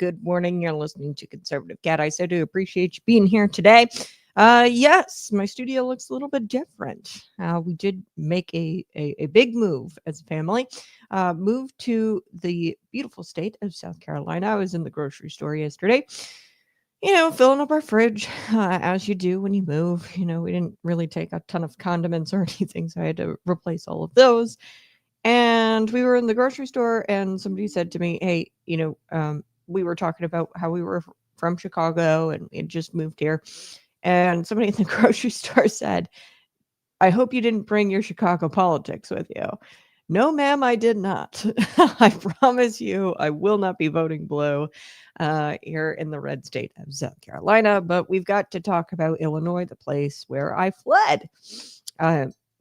good morning. You're listening to Conservative Cat. I so do appreciate you being here today. Yes, my studio looks a little bit different. We did make a big move as a family. Moved to the beautiful state of South Carolina. I was in the grocery store yesterday, filling up our fridge, as you do when you move. We didn't really take a ton of condiments or anything, so I had to replace all of those. And we were in the grocery store, and somebody said to me, "Hey, we were talking about how we were from Chicago and we had just moved here." And somebody in the grocery store said, "I hope you didn't bring your Chicago politics with you." No, ma'am, I did not. I promise you, I will not be voting blue here in the red state of South Carolina. But we've got to talk about Illinois, the place where I fled.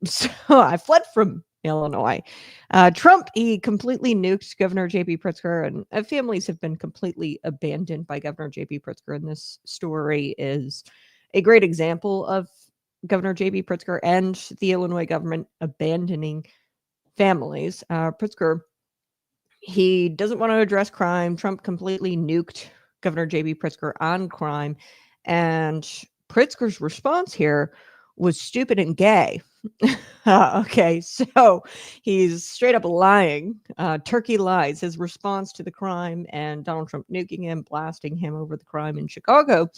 So I fled from Illinois. Trump, he completely nuked Governor J.B. Pritzker, and families have been completely abandoned by Governor J.B. Pritzker. And this story is a great example of Governor J.B. Pritzker and the Illinois government abandoning families. Pritzker, he doesn't want to address crime. Trump completely nuked Governor J.B. Pritzker on crime. And Pritzker's response here was stupid and gay. Okay, so he's straight up lying. Turkey lies. His response to the crime and Donald Trump nuking him, blasting him over the crime in Chicago,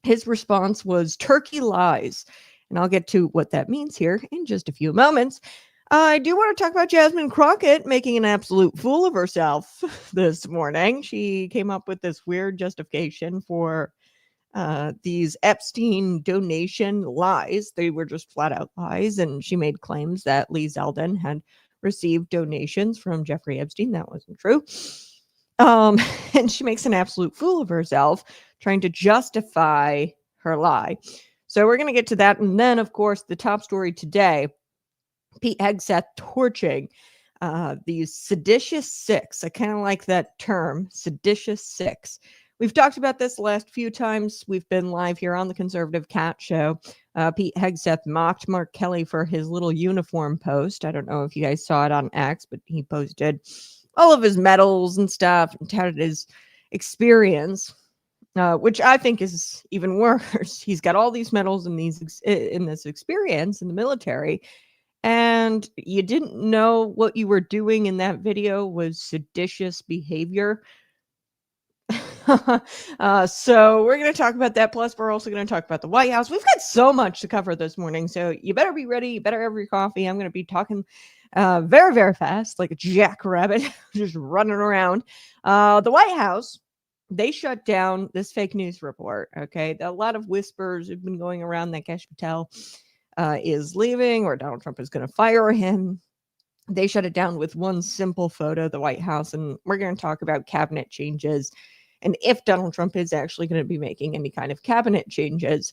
his response was turkey lies. And I'll get to what that means here in just a few moments. I do want to talk about Jasmine Crockett making an absolute fool of herself this morning. She came up with this weird justification for these Epstein donation lies. They were just flat out lies. And she made claims that Lee Zeldin had received donations from Jeffrey Epstein. That wasn't true. And she makes an absolute fool of herself trying to justify her lie. So we're going to get to that. And then, of course, the top story today, Pete Hegseth torching these seditious six. I kind of like that term, seditious six. We've talked about this the last few times. We've been live here on the Conservative Cat Show. Pete Hegseth mocked Mark Kelly for his little uniform post. I don't know if you guys saw it on X, but he posted all of his medals and stuff and touted his experience, which I think is even worse. He's got all these medals and in this experience in the military, and you didn't know what you were doing in that video was seditious behavior. So we're going to talk about that. Plus, we're also going to talk about the White House. We've got so much to cover this morning, so you better be ready. You better have your coffee. I'm going to be talking very, very fast, like a jackrabbit, just running around. The White House, they shut down this fake news report. Okay, a lot of whispers have been going around that Kash Patel is leaving or Donald Trump is going to fire him. They shut it down with one simple photo of the White House, and we're going to talk about cabinet changes and if Donald Trump is actually going to be making any kind of cabinet changes.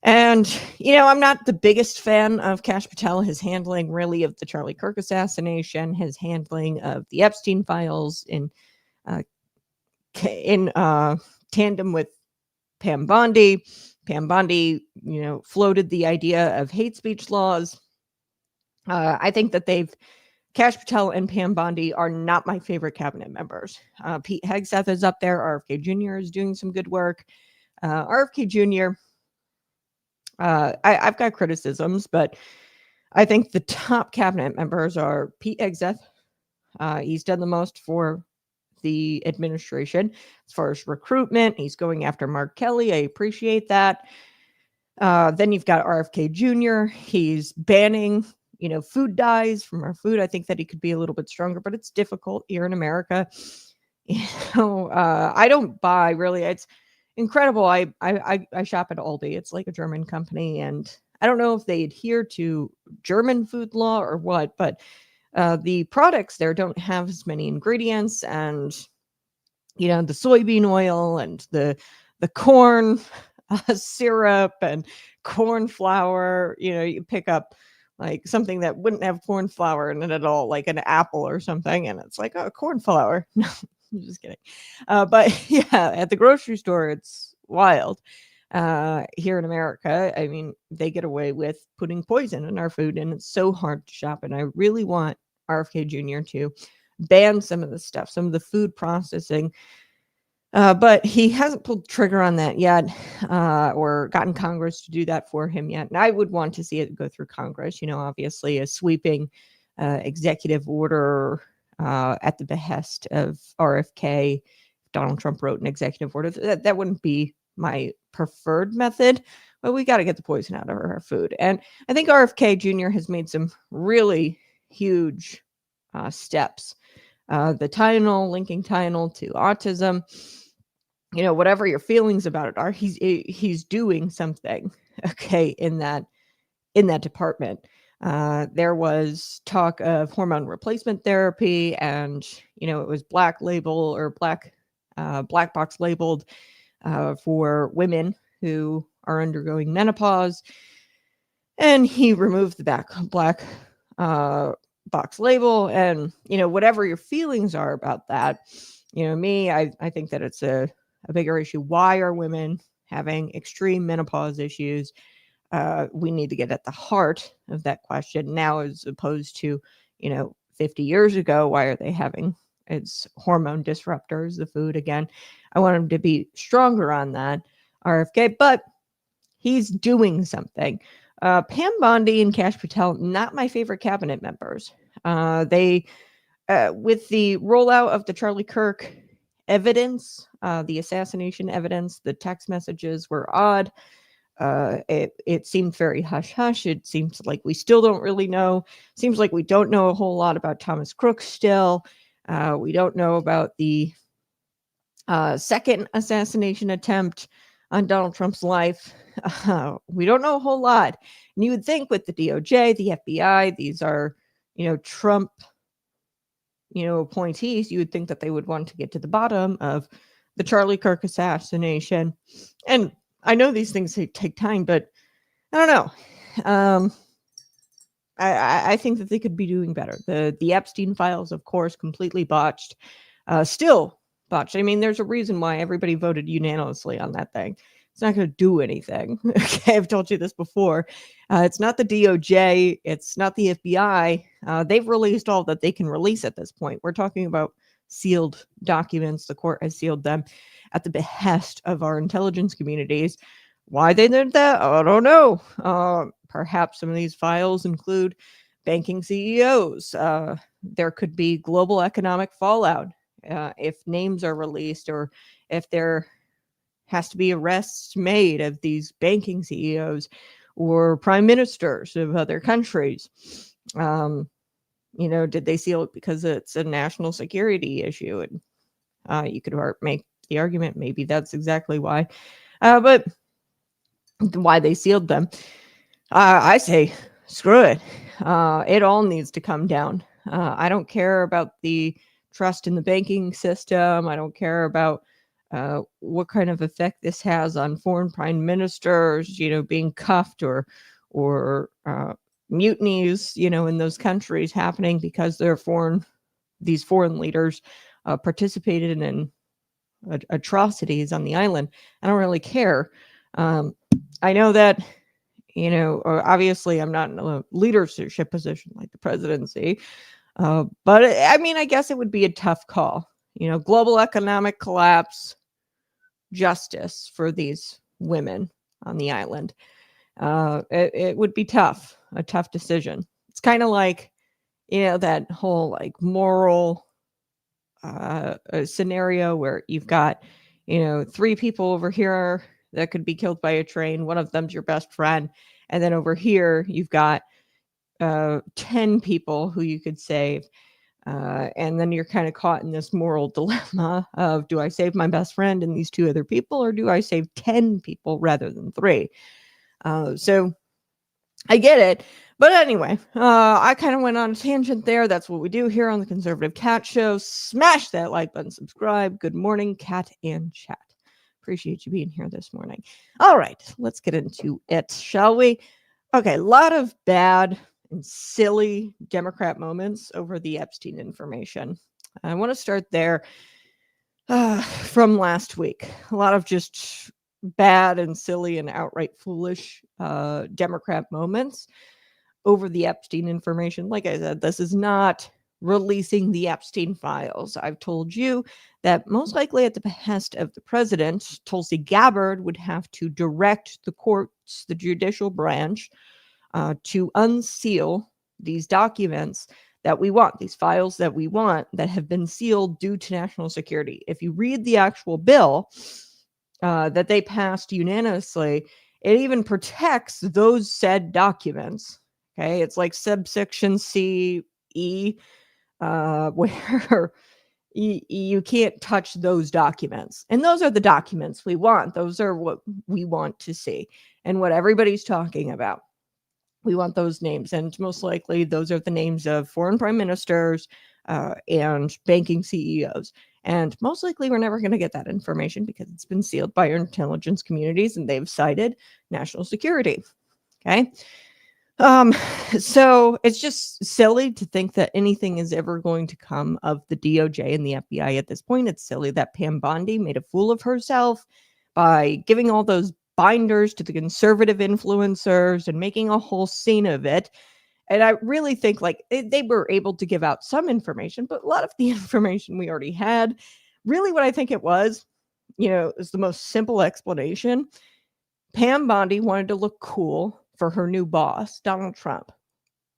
And, I'm not the biggest fan of Kash Patel, his handling really of the Charlie Kirk assassination, his handling of the Epstein files in tandem with Pam Bondi. Pam Bondi, floated the idea of hate speech laws. I think that Kash Patel and Pam Bondi are not my favorite cabinet members. Pete Hegseth is up there. RFK Jr. is doing some good work. RFK Jr., I've got criticisms, but I think the top cabinet members are Pete Hegseth. He's done the most for the administration as far as recruitment. He's going after Mark Kelly. I appreciate that. Then you've got RFK Jr. He's banning food dyes from our food. I think that he could be a little bit stronger, but it's difficult here in America. I don't buy really. It's incredible. I shop at Aldi. It's like a German company, and I don't know if they adhere to German food law or what, but the products there don't have as many ingredients, and the soybean oil and the corn syrup and corn flour. You pick up like something that wouldn't have corn flour in it at all, like an apple or something, and it's like, oh, corn flour. No, I'm just kidding. But yeah, at the grocery store, it's wild. Here in America, I mean, they get away with putting poison in our food, and it's so hard to shop. And I really want RFK Jr. to ban some of the stuff, some of the food processing But he hasn't pulled the trigger on that yet, or gotten Congress to do that for him yet. And I would want to see it go through Congress. Obviously, a sweeping executive order at the behest of RFK. Donald Trump wrote an executive order. That wouldn't be my preferred method, but we got to get the poison out of our food. And I think RFK Jr. has made some really huge steps. The Tylenol, linking Tylenol to autism, whatever your feelings about it are, he's doing something, okay, in that department. There was talk of hormone replacement therapy, and it was black box labeled for women who are undergoing menopause, and he removed the black box label. And whatever your feelings are about that, I think that it's a bigger issue. Why are women having extreme menopause issues? We need to get at the heart of that question now, as opposed to 50 years ago. Why are they having it's hormone disruptors, the food? Again, I want him to be stronger on that, RFK, but he's doing something. Pam Bondi and Kash Patel, not my favorite cabinet members. They with the rollout of the Charlie Kirk evidence, the assassination evidence, the text messages were odd. It seemed very hush-hush. It seems like we still don't really know. Seems like we don't know a whole lot about Thomas Crook still. We don't know about the second assassination attempt on Donald Trump's life. We don't know a whole lot. And you would think with the DOJ, the FBI, these are, Trump, appointees, you would think that they would want to get to the bottom of the Charlie Kirk assassination. And I know these things take time, but I don't know. I think that they could be doing better. The Epstein files, of course, completely botched. Still botched. I mean, there's a reason why everybody voted unanimously on that thing. It's not going to do anything. Okay, I've told you this before. It's not the DOJ. It's not the FBI. They've released all that they can release at this point. We're talking about sealed documents. The court has sealed them at the behest of our intelligence communities. Why they did that, I don't know. Perhaps some of these files include banking CEOs. There could be global economic fallout if names are released, or if there has to be arrests made of these banking CEOs or prime ministers of other countries. Did they seal it because it's a national security issue? And you could make the argument maybe that's exactly why. But why they sealed them, I say screw it. It all needs to come down. I don't care about the trust in the banking system. I don't care about what kind of effect this has on foreign prime ministers, being cuffed, or mutinies, in those countries happening because these foreign leaders participated in atrocities on the island. I don't really care. I know that, obviously I'm not in a leadership position like the presidency, but I mean, I guess it would be a tough call. Global economic collapse, justice for these women on the island. It would be tough, a tough decision. It's kind of like, that whole moral scenario where you've got, 3 people over here that could be killed by a train. One of them's your best friend. And then over here, you've got 10 people who you could save. And then you're kind of caught in this moral dilemma of, do I save my best friend and these 2 other people, or do I save 10 people rather than 3? So I get it. But anyway, I kind of went on a tangent there. That's what we do here on the Conservative Cat Show. Smash that like button, subscribe. Good morning, cat and chat. Appreciate you being here this morning. All right, let's get into it, shall we? Okay, a lot of bad and silly Democrat moments over the Epstein information. I want to start there from last week. A lot of just bad and silly and outright foolish Democrat moments over the Epstein information. Like I said, this is not releasing the Epstein files. I've told you that most likely at the behest of the president, Tulsi Gabbard would have to direct the courts, the judicial branch, to unseal these documents that we want, these files that we want that have been sealed due to national security. If you read the actual bill that they passed unanimously, it even protects those said documents. Okay, it's like subsection C E, where you can't touch those documents. And those are the documents we want. Those are what we want to see and what everybody's talking about. We want those names. And most likely, those are the names of foreign prime ministers and banking CEOs. And most likely, we're never going to get that information because it's been sealed by our intelligence communities and they've cited national security. Okay. So it's just silly to think that anything is ever going to come of the DOJ and the FBI at this point. It's silly that Pam Bondi made a fool of herself by giving all those binders to the conservative influencers and making a whole scene of it. And I really think like they were able to give out some information, but a lot of the information we already had. Really what I think it was, is the most simple explanation. Pam Bondi wanted to look cool for her new boss, Donald Trump.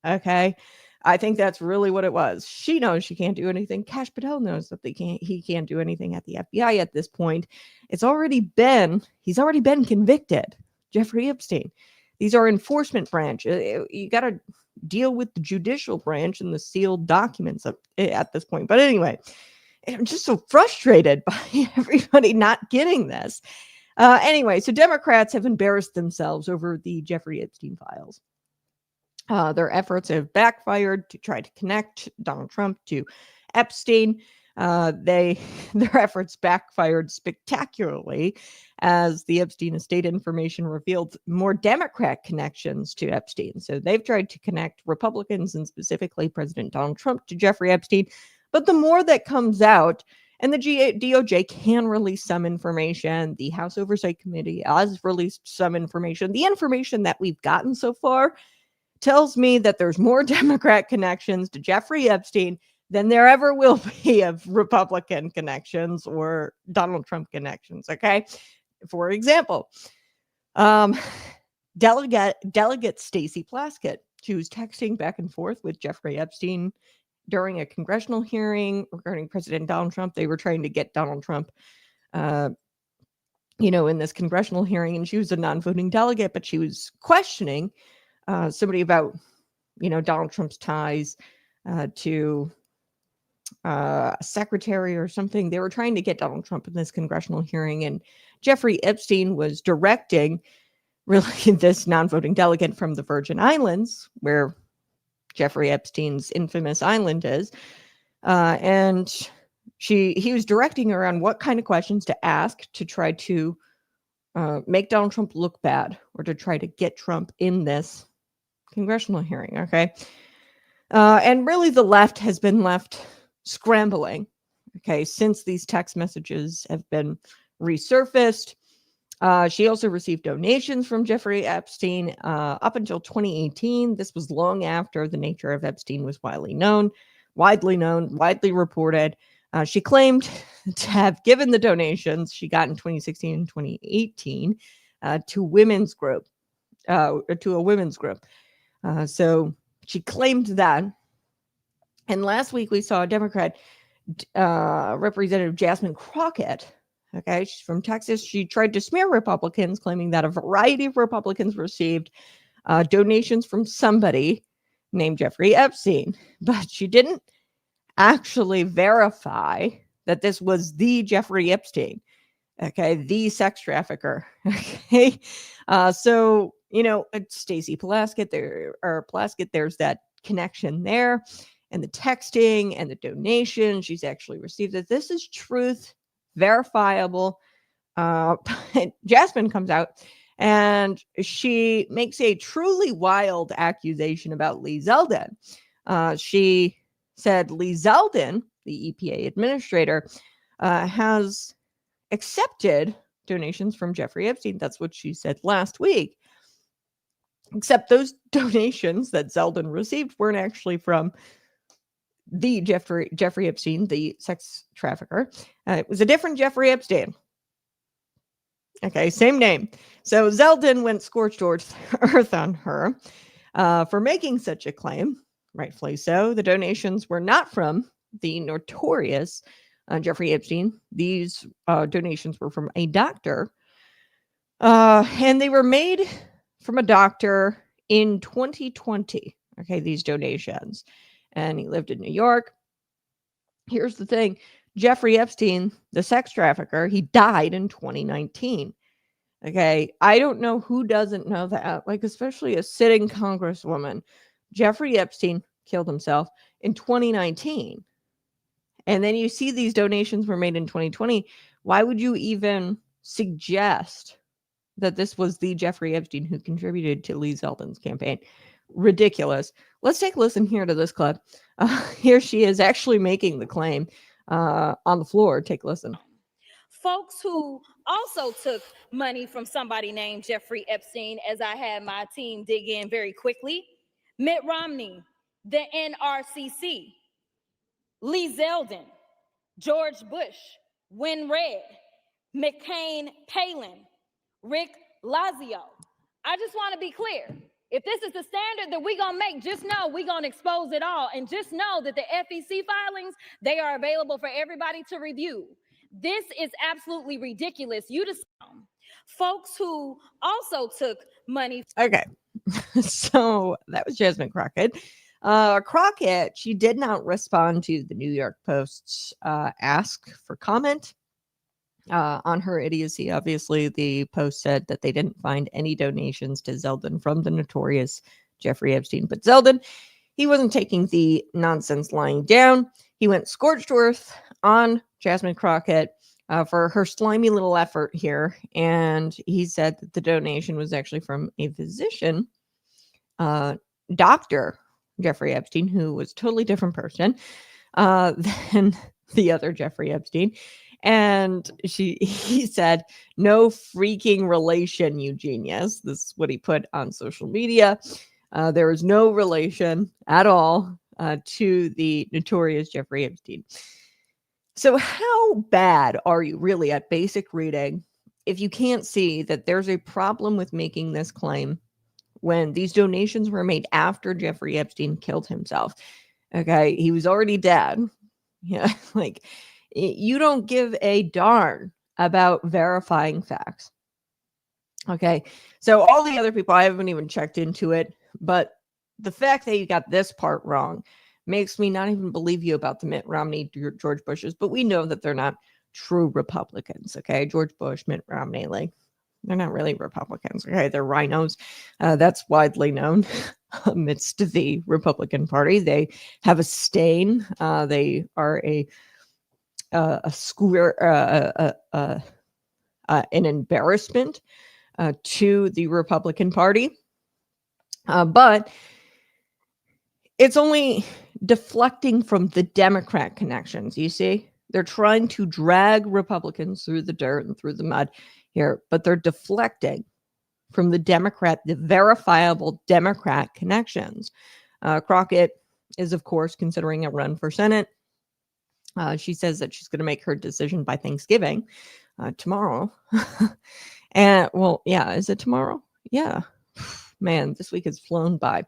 Okay. I think that's really what it was. She knows she can't do anything. Kash Patel knows that he can't do anything at the FBI at this point. He's already been convicted. Jeffrey Epstein. These are enforcement branch. You got to deal with the judicial branch and the sealed documents at this point. But anyway, I'm just so frustrated by everybody not getting this. Anyway, so Democrats have embarrassed themselves over the Jeffrey Epstein files. Their efforts have backfired to try to connect Donald Trump to Epstein. Their efforts backfired spectacularly as the Epstein estate information revealed more Democrat connections to Epstein. So they've tried to connect Republicans and specifically President Donald Trump to Jeffrey Epstein. But the more that comes out, and the DOJ can release some information. The House Oversight Committee has released some information. The information that we've gotten so far tells me that there's more Democrat connections to Jeffrey Epstein than there ever will be of Republican connections or Donald Trump connections. Okay. For example, Delegate Stacey Plaskett, she was texting back and forth with Jeffrey Epstein during a congressional hearing regarding President Donald Trump. They were trying to get Donald Trump, in this congressional hearing, and she was a non-voting delegate, but she was questioning somebody about, Donald Trump's ties to a secretary or something. They were trying to get Donald Trump in this congressional hearing, and Jeffrey Epstein was directing really this non-voting delegate from the Virgin Islands, where Jeffrey Epstein's infamous island is, and he was directing her on what kind of questions to ask to try to make Donald Trump look bad or to try to get Trump in this congressional hearing. Okay. And really the left has been left scrambling. Okay. Since these text messages have been resurfaced. She also received donations from Jeffrey Epstein up until 2018. This was long after the nature of Epstein was widely reported. She claimed to have given the donations she got in 2016 and 2018 to a women's group. So she claimed that. And last week we saw a Democrat, Representative Jasmine Crockett. Okay, she's from Texas. She tried to smear Republicans, claiming that a variety of Republicans received donations from somebody named Jeffrey Epstein, but she didn't actually verify that this was the Jeffrey Epstein. Okay, the sex trafficker. Okay, so Stacey Plaskett, there's that connection there, and the texting and the donation. She's actually received it. This is truth. Verifiable. Jasmine comes out and she makes a truly wild accusation about Lee Zeldin. She said Lee Zeldin, the EPA administrator, has accepted donations from Jeffrey Epstein. That's what she said last week. Except those donations that Zeldin received weren't actually from the Jeffrey Epstein, the sex trafficker. It was a different Jeffrey Epstein. Okay, same name. So Zeldin went scorched earth on her for making such a claim, rightfully so. The donations were not from the notorious Jeffrey Epstein. These donations were from a doctor, and they were made from a doctor in 2020. Okay, these donations. And he lived in New York. Here's the thing. Jeffrey Epstein, the sex trafficker, he died in 2019. Okay, I don't know who doesn't know that, like, especially a sitting congresswoman. Jeffrey Epstein killed himself in 2019. And then you see these donations were made in 2020. Why would you even suggest that this was the Jeffrey Epstein who contributed to Lee Zeldin's campaign? Ridiculous. Let's take a listen here to this clip. Here she is actually making the claim on the floor. Take a listen. Folks who also took money from somebody named Jeffrey Epstein, as I had my team dig in very quickly: Mitt Romney, the NRCC, Lee Zeldin, George Bush, Win Red, McCain Palin, Rick Lazio. I just want to be clear. If this is the standard that we're going to make, just know we're going to expose it all. And just know that the FEC filings, they are available for everybody to review. This is absolutely ridiculous. You just folks who also took money. Okay. So that was Jasmine Crockett. Crockett, she did not respond to the New York Post's ask for comment on her idiocy. Obviously, the Post said that they didn't find any donations to Zeldin from the notorious Jeffrey Epstein. But Zeldin, he wasn't taking the nonsense lying down. He went scorched earth on Jasmine Crockett for her slimy little effort here. And he said that the donation was actually from a physician, Dr. Jeffrey Epstein, who was a totally different person than the other Jeffrey Epstein. And he said, "No freaking relation, you genius." This is what he put on social media. There is no relation at all to the notorious Jeffrey Epstein. So how bad are you really at basic reading if you can't see that there's a problem with making this claim when these donations were made after Jeffrey Epstein killed himself? Okay, he was already dead. Yeah, like, you don't give a darn about verifying facts. Okay, so all the other people, I haven't even checked into it, but the fact that you got this part wrong makes me not even believe you about the Mitt Romney, George Bushes, but we know that they're not true Republicans. Okay, George Bush, Mitt Romney, like, they're not really Republicans. Okay, they're rhinos. That's widely known amidst the Republican Party. They have a stain. They are a square, an embarrassment to the Republican Party. But it's only deflecting from the Democrat connections. You see, they're trying to drag Republicans through the dirt and through the mud here, but they're deflecting from the verifiable Democrat connections. Crockett is, of course, considering a run for Senate. She says that she's going to make her decision by Thanksgiving, tomorrow. And, well, yeah, is it tomorrow? Yeah. Man, this week has flown by.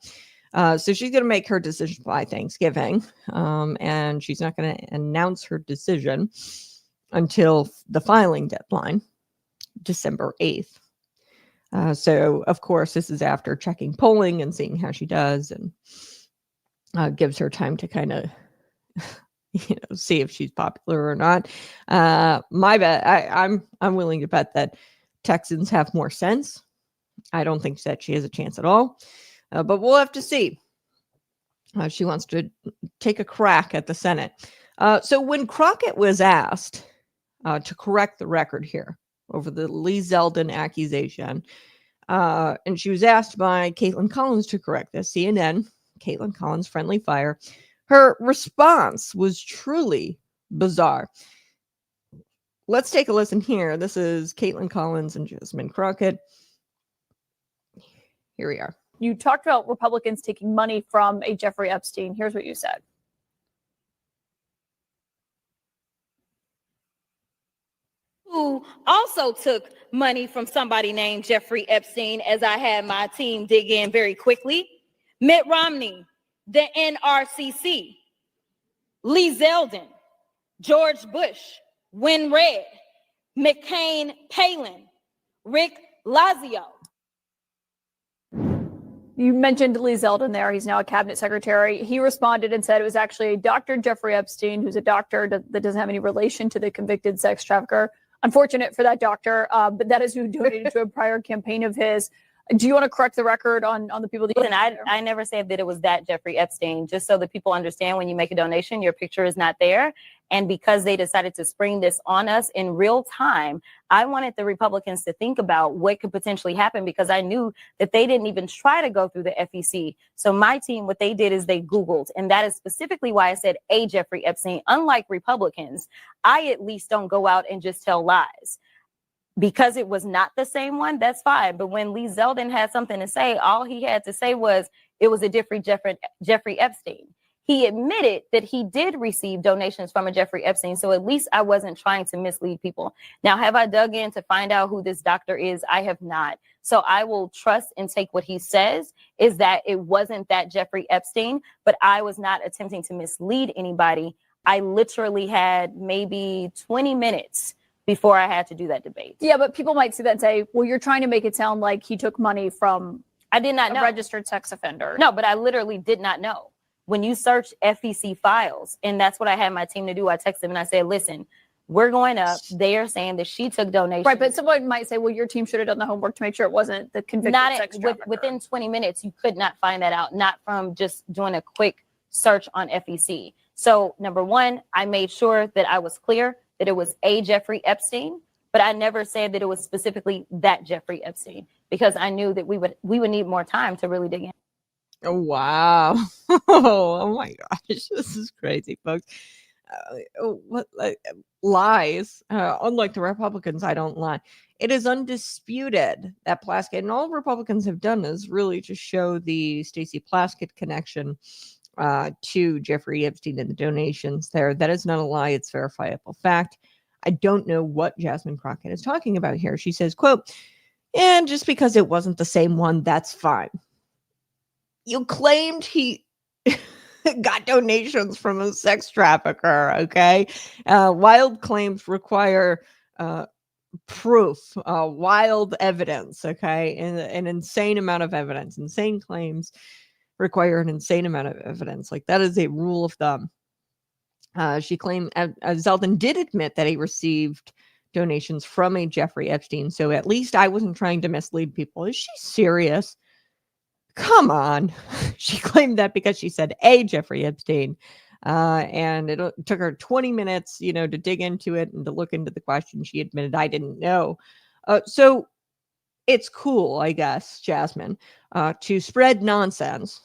So she's going to make her decision by Thanksgiving, and she's not going to announce her decision until the filing deadline, December 8th. So, of course, this is after checking polling and seeing how she does, and gives her time to kind of see if she's popular or not. My bet, I'm willing to bet that Texans have more sense. I don't think that she has a chance at all, but we'll have to see. She wants to take a crack at the Senate. So when Crockett was asked to correct the record here over the Lee Zeldin accusation, and she was asked by Caitlin Collins to correct this, CNN, Caitlin Collins, friendly fire, her response was truly bizarre. Let's take a listen here. This is Caitlin Collins and Jasmine Crockett. Here we are. You talked about Republicans taking money from a Jeffrey Epstein. Here's what you said. who also took money from somebody named Jeffrey Epstein, as I had my team dig in very quickly. Mitt Romney, the NRCC, Lee Zeldin, George Bush, Win Red, McCain Palin, Rick Lazio. You mentioned Lee Zeldin there. He's now a cabinet secretary. He responded and said it was actually Dr. Jeffrey Epstein, who's a doctor that doesn't have any relation to the convicted sex trafficker. Unfortunate for that doctor, but that is who donated to a prior campaign of his. Do you want to correct the record on the people that you Listen, I never said that it was that Jeffrey Epstein, just so that people understand when you make a donation, your picture is not there. And because they decided to spring this on us in real time, I wanted the Republicans to think about what could potentially happen, because I knew that they didn't even try to go through the FEC. So my team, what they did is they Googled, and that is specifically why I said a Jeffrey Epstein. Unlike Republicans, I at least don't go out and just tell lies. Because it was not the same one, that's fine. But when Lee Zeldin had something to say, all he had to say was it was a different Jeffrey Epstein. He admitted that he did receive donations from a Jeffrey Epstein. So at least I wasn't trying to mislead people. Now, have I dug in to find out who this doctor is? I have not. So I will trust and take what he says, is that it wasn't that Jeffrey Epstein, but I was not attempting to mislead anybody. I literally had maybe 20 minutes before I had to do that debate. Yeah, but people might see that and say, well, you're trying to make it sound like he took money from I did not know. a registered sex offender. No, but I literally did not know. When you search FEC files, and that's what I had my team to do, I texted them and I said, listen, we're going up. They are saying that she took donations. Right, but someone might say, well, your team should have done the homework to make sure it wasn't the convicted sex trafficker. Within 20 minutes, you could not find that out, not from just doing a quick search on FEC. So number one, I made sure that I was clear that it was a Jeffrey Epstein, but I never said that it was specifically that Jeffrey Epstein, because I knew that we would need more time to really dig in. Oh, wow. Oh my gosh. This is crazy, folks. Lies. Unlike the Republicans, I don't lie. It is undisputed that Plaskett, and all Republicans have done is really to show the Stacey Plaskett connection to Jeffrey Epstein and the donations there. That is not a lie. It's verifiable fact. I don't know what Jasmine Crockett is talking about here. She says, quote, and just because it wasn't the same one, that's fine. You claimed he got donations from a sex trafficker, okay? Wild claims require proof, wild evidence, okay? And an insane amount of evidence. Insane claims require an insane amount of evidence. Like, that is a rule of thumb. She claimed Zeldin did admit that he received donations from a Jeffrey Epstein, so at least I wasn't trying to mislead people. Is she serious? Come on. She claimed that because she said a Jeffrey Epstein, and it took her 20 minutes, to dig into it and to look into the question. She admitted, I didn't know. So it's cool, I guess, Jasmine, to spread nonsense.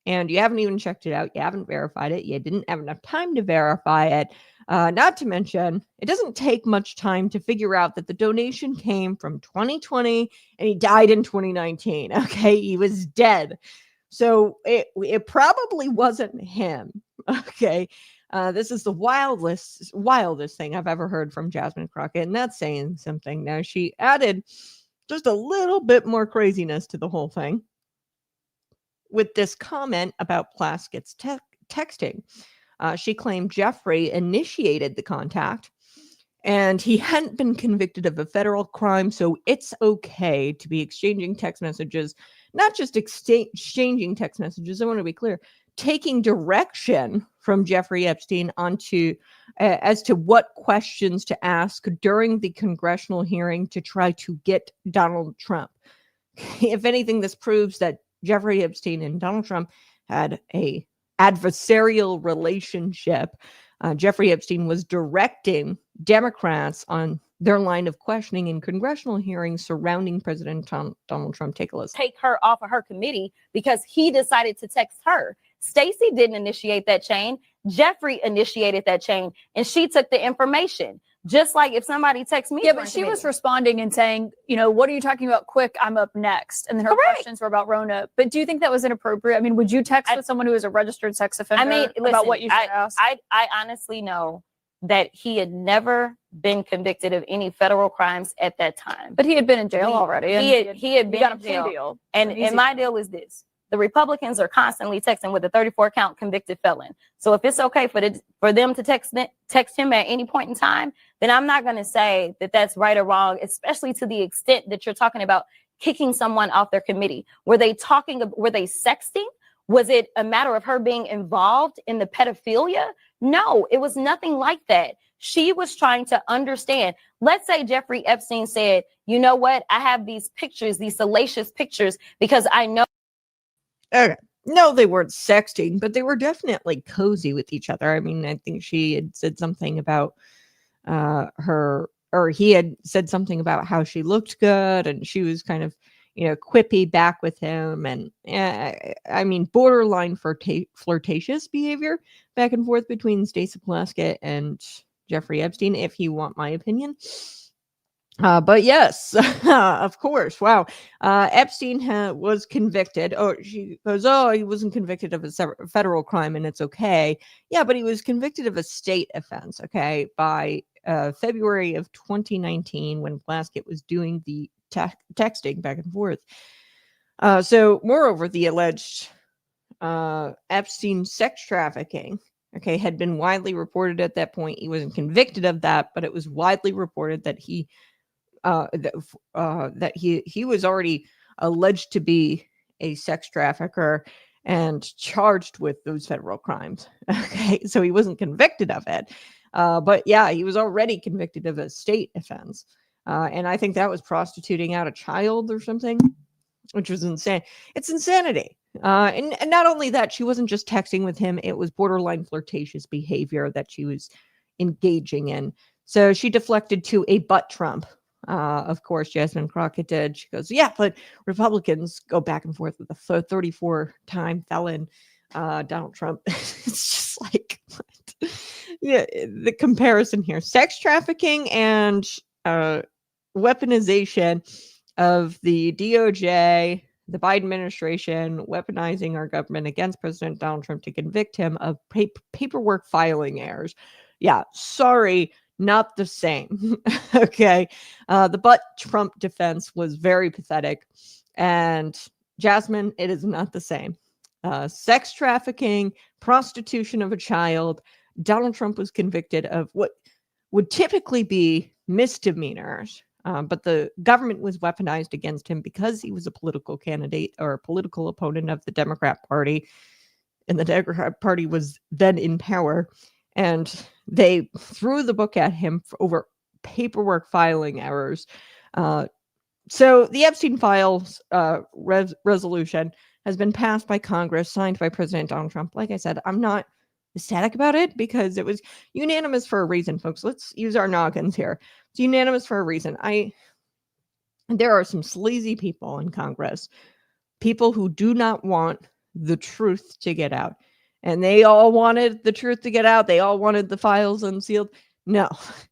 And you haven't even checked it out. You haven't verified it. You didn't have enough time to verify it. Not to mention, it doesn't take much time to figure out that the donation came from 2020 and he died in 2019. Okay, he was dead. So it probably wasn't him. Okay, this is the wildest thing I've ever heard from Jasmine Crockett, and that's saying something. Now, she added just a little bit more craziness to the whole thing with this comment about Plaskett's texting. She claimed Jeffrey initiated the contact and he hadn't been convicted of a federal crime, so it's okay to be exchanging text messages, not just exchanging text messages. I want to be clear, taking direction from Jeffrey Epstein onto as to what questions to ask during the congressional hearing to try to get Donald Trump. If anything, this proves that Jeffrey Epstein and Donald Trump had a adversarial relationship. Jeffrey Epstein was directing Democrats on their line of questioning in congressional hearings surrounding President Donald Trump. Take a listen. Take her off of her committee because he decided to text her. Stacey didn't initiate that chain. Jeffrey initiated that chain, and she took the information. Just like if somebody texts me. Yeah, but she was responding and saying, what are you talking about? Quick, I'm up next. And then her questions were about Rona. But do you think that was inappropriate? I mean, would you text with someone who is a registered sex offender about what you should ask? I honestly know that he had never been convicted of any federal crimes at that time. But he had been in jail already. And He had been got a in plea jail. deal. And my deal is this. The Republicans are constantly texting with a 34 count convicted felon. So if it's okay for them to text him at any point in time, then I'm not going to say that that's right or wrong, especially to the extent that you're talking about kicking someone off their committee. Were they sexting? Was it a matter of her being involved in the pedophilia? No, it was nothing like that. She was trying to understand. Let's say Jeffrey Epstein said, you know what? I have these pictures, these salacious pictures, because I know. Okay. No, they weren't sexting, but they were definitely cozy with each other. I mean, I think she had said something about he had said something about how she looked good, and she was kind of, quippy back with him. And I mean, borderline flirtatious behavior back and forth between Stacey Plaskett and Jeffrey Epstein, if you want my opinion. But yes, of course. Wow. Epstein was convicted. Oh, she goes, oh, he wasn't convicted of a federal crime and it's okay. Yeah, but he was convicted of a state offense, okay, by February of 2019 when Plaskett was doing the texting back and forth. So moreover, the alleged Epstein sex trafficking, okay, had been widely reported at that point. He wasn't convicted of that, but it was widely reported that he was already alleged to be a sex trafficker and charged with those federal crimes. Okay, so he wasn't convicted of it, but yeah, he was already convicted of a state offense, and I think that was prostituting out a child or something, which was insane. It's insanity. And not only that, she wasn't just texting with him; it was borderline flirtatious behavior that she was engaging in. So she deflected to a butt Trump. Of course, Jasmine Crockett did. She goes, yeah, but Republicans go back and forth with a 34-time felon, Donald Trump. It's just like, what? Yeah, the comparison here. Sex trafficking and weaponization of the DOJ, the Biden administration, weaponizing our government against President Donald Trump to convict him of paperwork filing errors. Yeah, sorry. Not the same. Okay. The butt Trump defense was very pathetic. And Jasmine, it is not the same. Sex trafficking, prostitution of a child. Donald Trump was convicted of what would typically be misdemeanors. But the government was weaponized against him because he was a political candidate or a political opponent of the Democrat Party. And the Democrat Party was then in power. And they threw the book at him over paperwork filing errors. So the Epstein Files resolution has been passed by Congress, signed by President Donald Trump. Like I said, I'm not ecstatic about it because it was unanimous for a reason, folks. Let's use our noggins here. It's unanimous for a reason. There are some sleazy people in Congress, people who do not want the truth to get out. And they all wanted the truth to get out. They all wanted the files unsealed. No.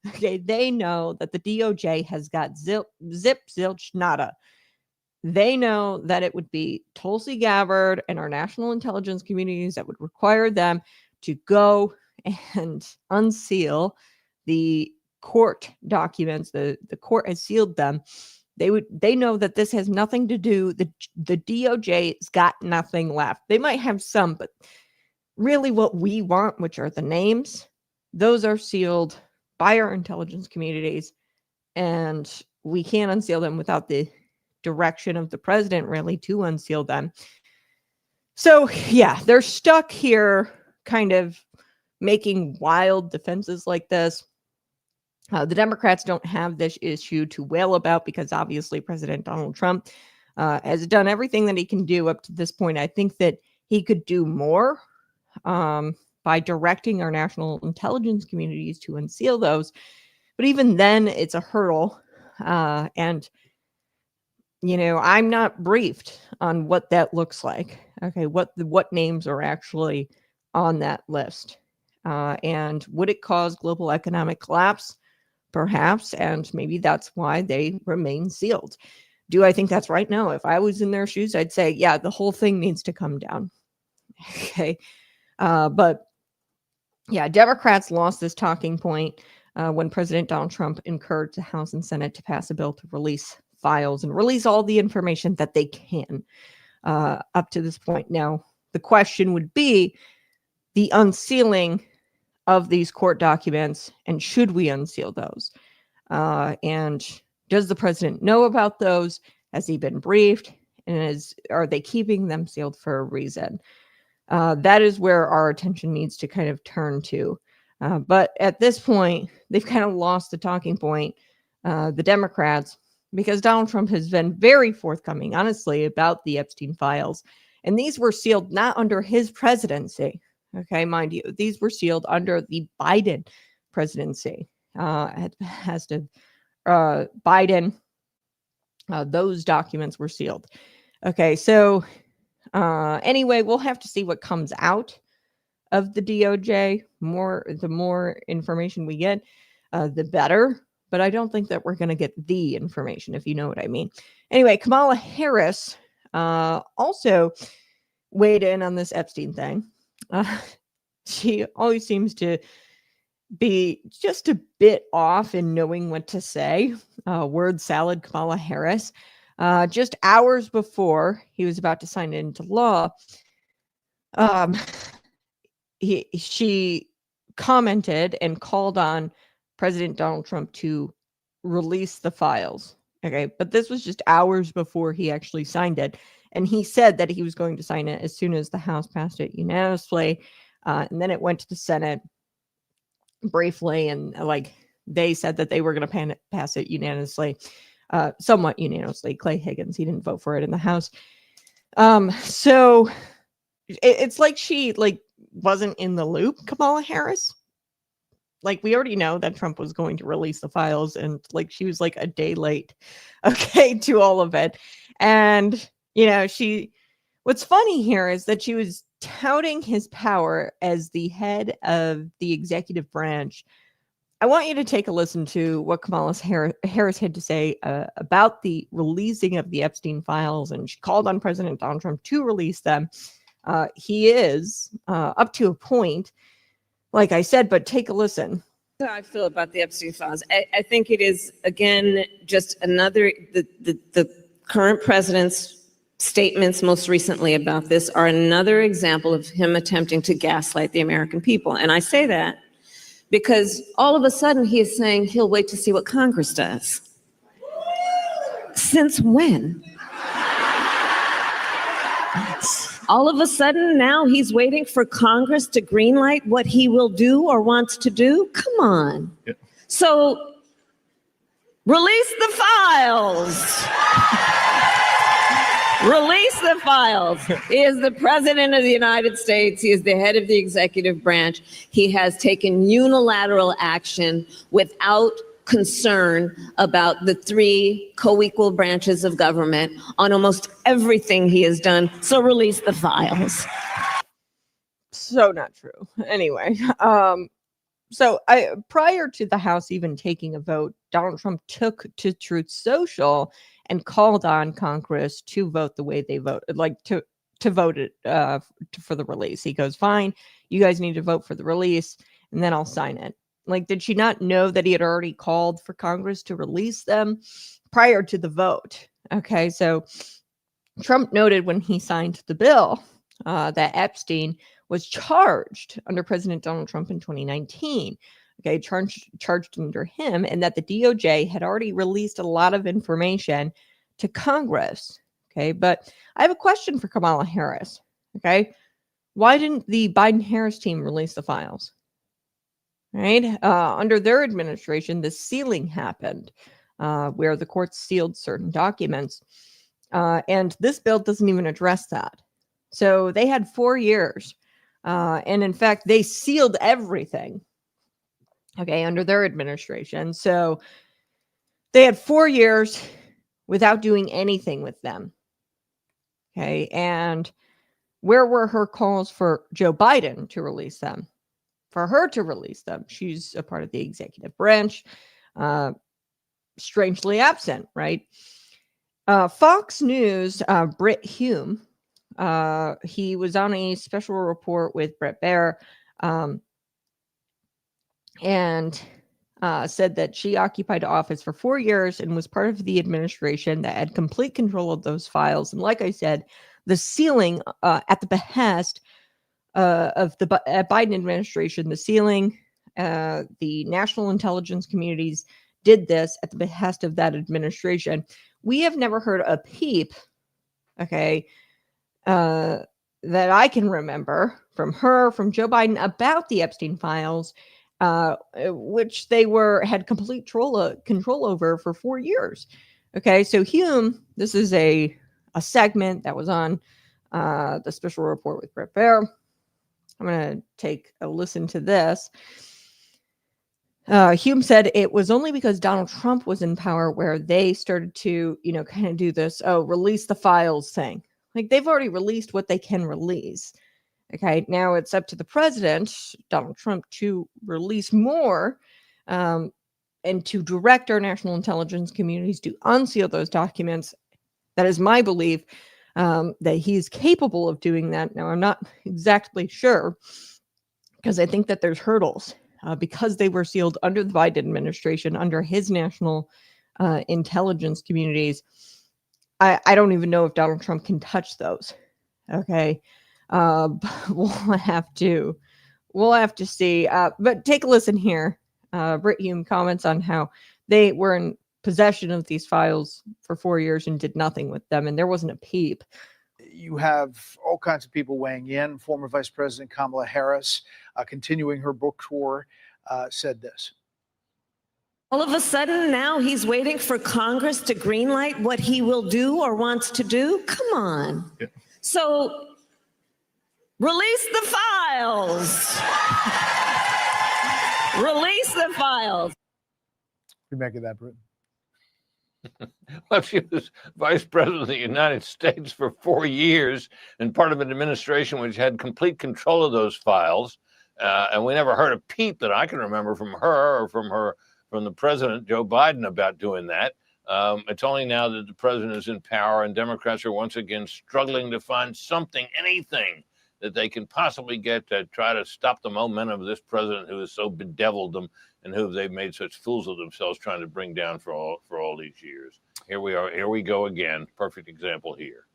Okay. They know that the DOJ has got zip, zilch, nada. They know that it would be Tulsi Gabbard and our national intelligence communities that would require them to go and unseal the court documents. The court has sealed them. They know that this has nothing to do. The DOJ's got nothing left. They might have some, but really what we want, which are the names, those are sealed by our intelligence communities, and we can't unseal them without the direction of the president, really, to unseal them. So, yeah, they're stuck here kind of making wild defenses like this. The Democrats don't have this issue to wail about because obviously President Donald Trump has done everything that he can do up to this point. I think that he could do more by directing our national intelligence communities to unseal those. But even then, it's a hurdle. And, I'm not briefed on what that looks like. Okay, what names are actually on that list? And would it cause global economic collapse? Perhaps, and maybe that's why they remain sealed. Do I think that's right? No. If I was in their shoes, I'd say, yeah, the whole thing needs to come down. Okay. But Yeah, Democrats lost this talking point when President Donald Trump encouraged the House and Senate to pass a bill to release files and release all the information that they can up to this point. Now, the question would be the unsealing of these court documents, and should we unseal those? And does the president know about those? Has he been briefed? And are they keeping them sealed for a reason? That is where our attention needs to kind of turn to. But at this point, they've kind of lost the talking point, the Democrats, because Donald Trump has been very forthcoming, honestly, about the Epstein files. And these were sealed not under his presidency. Okay, mind you, these were sealed under the Biden presidency. Biden, those documents were sealed. Okay, so anyway, we'll have to see what comes out of the DOJ. The more information we get, the better. But I don't think that we're going to get the information, if you know what I mean. Anyway, Kamala Harris also weighed in on this Epstein thing. She always seems to be just a bit off in knowing what to say. Word salad, Kamala Harris. Just hours before he was about to sign it into law, she commented and called on President Donald Trump to release the files. Okay, but this was just hours before he actually signed it. And he said that he was going to sign it as soon as the House passed it unanimously. And then it went to the Senate briefly. And they said that they were going to pass it unanimously, somewhat unanimously. Clay Higgins, he didn't vote for it in the House. So it's like she wasn't in the loop, Kamala Harris. We already know that Trump was going to release the files, and she was a day late, okay, to all of it. And, what's funny here is that she was touting his power as the head of the executive branch. I want you to take a listen to what Kamala Harris had to say about the releasing of the Epstein files, and she called on President Donald Trump to release them. He is up to a point, like I said, but take a listen. How I feel about the Epstein files. I think it is, again, just another, the current president's statements most recently about this are another example of him attempting to gaslight the American people. And I say that because all of a sudden he is saying he'll wait to see what Congress does. Since when? All of a sudden now he's waiting for Congress to greenlight what he will do or wants to do? Come on. Yeah. So release the files. Release the files. He is the president of the United States. He is the head of the executive branch. He has taken unilateral action without concern about the three co-equal branches of government on almost everything he has done. So release the files. So not true. Anyway, so prior to the House even taking a vote, Donald Trump took to Truth Social and called on Congress to vote the way they vote, to vote it for the release. He goes, fine, you guys need to vote for the release, and then I'll sign it. Did she not know that he had already called for Congress to release them prior to the vote? Okay, so Trump noted when he signed the bill that Epstein was charged under President Donald Trump in 2019. Okay, charged under him, and that the DOJ had already released a lot of information to Congress. Okay, but I have a question for Kamala Harris. Okay, why didn't the Biden-Harris team release the files? Right? Under their administration, the sealing happened, where the courts sealed certain documents. And this bill doesn't even address that. So they had 4 years. And in fact, they sealed everything, okay, under their administration. So they had 4 years without doing anything with them. Okay. And where were her calls for Joe Biden to release them? For her to release them. She's a part of the executive branch, strangely absent, right? Fox News, Brit Hume, he was on a special report with Bret Baier, and said that she occupied office for 4 years and was part of the administration that had complete control of those files. And like I said, the sealing at the behest of the Biden administration, the sealing, the national intelligence communities did this at the behest of that administration. We have never heard a peep, okay, that I can remember from her, from Joe Biden about the Epstein files, which they had complete control over for 4 years. Okay, so Hume, this is a segment that was on the special report with Brett Baer. I'm going to take a listen to this. Hume said it was only because Donald Trump was in power where they started to, kind of do this, release the files thing. Like, they've already released what they can release. Okay, now it's up to the president, Donald Trump, to release more and to direct our national intelligence communities to unseal those documents. That is my belief, that he's capable of doing that. Now, I'm not exactly sure, because I think that there's hurdles because they were sealed under the Biden administration, under his national intelligence communities. I don't even know if Donald Trump can touch those. Okay. We'll have to see. But take a listen here. Britt Hume comments on how they were in possession of these files for 4 years and did nothing with them, and there wasn't a peep. You have all kinds of people weighing in. Former Vice President Kamala Harris, continuing her book tour, said this. All of a sudden, now he's waiting for Congress to greenlight what he will do or wants to do? Come on. Yeah. So release the files. Release the files. What do you make of that, Britt? Well, she was vice president of the United States for 4 years and part of an administration which had complete control of those files. And we never heard a peep that I can remember from her or from the president, Joe Biden, about doing that. It's only now that the president is in power and Democrats are once again struggling to find something, anything that they can possibly get to try to stop the momentum of this president who has so bedeviled them and who they've made such fools of themselves trying to bring down for all these years. Here we are. Here we go again. Perfect example here.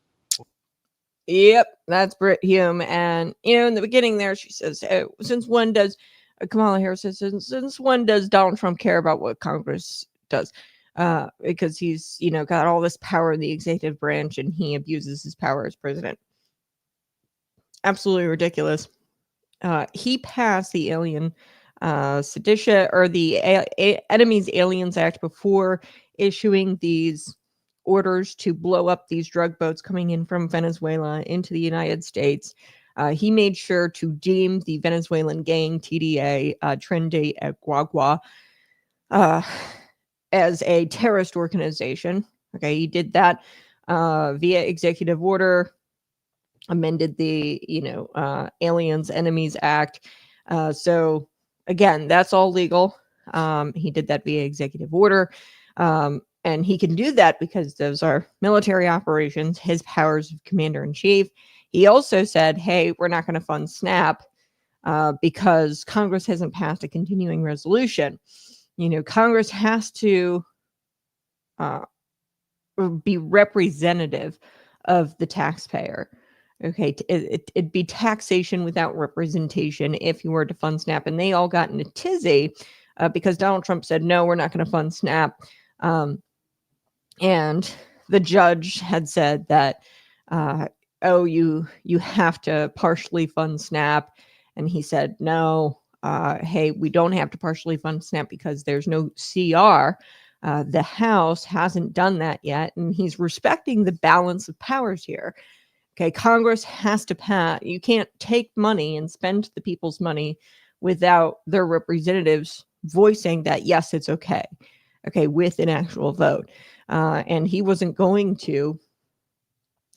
Yep, that's Britt Hume. And, in the beginning there, she says, since when does, Kamala Harris says, since when does Donald Trump care about what Congress does? Because he's, got all this power in the executive branch and he abuses his power as president. Absolutely ridiculous. He passed the Alien Sedition or the Enemies Aliens Act before issuing these orders to blow up these drug boats coming in from Venezuela into the United States. He made sure to deem the Venezuelan gang TDA, Tren de Agua, as a terrorist organization. Okay, he did that via executive order, amended the Aliens Enemies Act. So again, that's all legal. He did that via executive order. And he can do that because those are military operations, his powers of commander in chief. He also said, hey, we're not going to fund SNAP because Congress hasn't passed a continuing resolution. Congress has to be representative of the taxpayer. Okay, it'd be taxation without representation if you were to fund SNAP. And they all got in a tizzy because Donald Trump said, no, we're not going to fund SNAP. And the judge had said that, you have to partially fund SNAP. And he said, no, hey, we don't have to partially fund SNAP because there's no CR. The House hasn't done that yet. And he's respecting the balance of powers here. Okay, Congress has to pass. You can't take money and spend the people's money without their representatives voicing that, yes, it's okay. Okay, with an actual vote. And he wasn't going to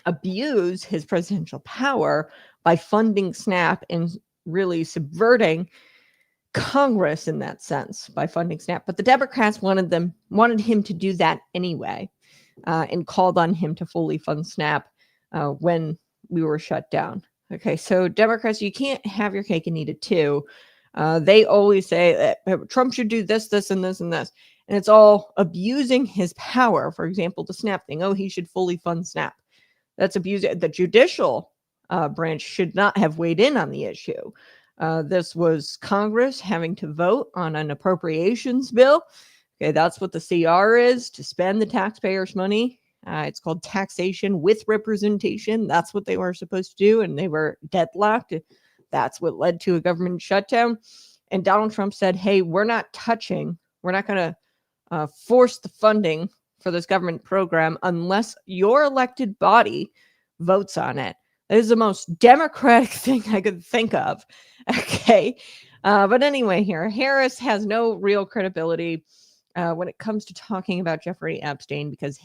abuse his presidential power by funding SNAP and really subverting Congress in that sense by funding SNAP. But the Democrats wanted him to do that anyway, and called on him to fully fund SNAP when we were shut down. Okay, so Democrats, you can't have your cake and eat it too. They always say that Trump should do this, this, and this, and this. And it's all abusing his power. For example, the SNAP thing. Oh, he should fully fund SNAP. That's abusing. The judicial branch should not have weighed in on the issue. This was Congress having to vote on an appropriations bill. Okay, that's what the CR is, to spend the taxpayers' money. It's called taxation with representation. That's what they were supposed to do, and they were deadlocked. That's what led to a government shutdown. And Donald Trump said, hey, we're not going to force the funding for this government program unless your elected body votes on it. That is the most democratic thing I could think of. Okay. But anyway, here, Harris has no real credibility when it comes to talking about Jeffrey Epstein, because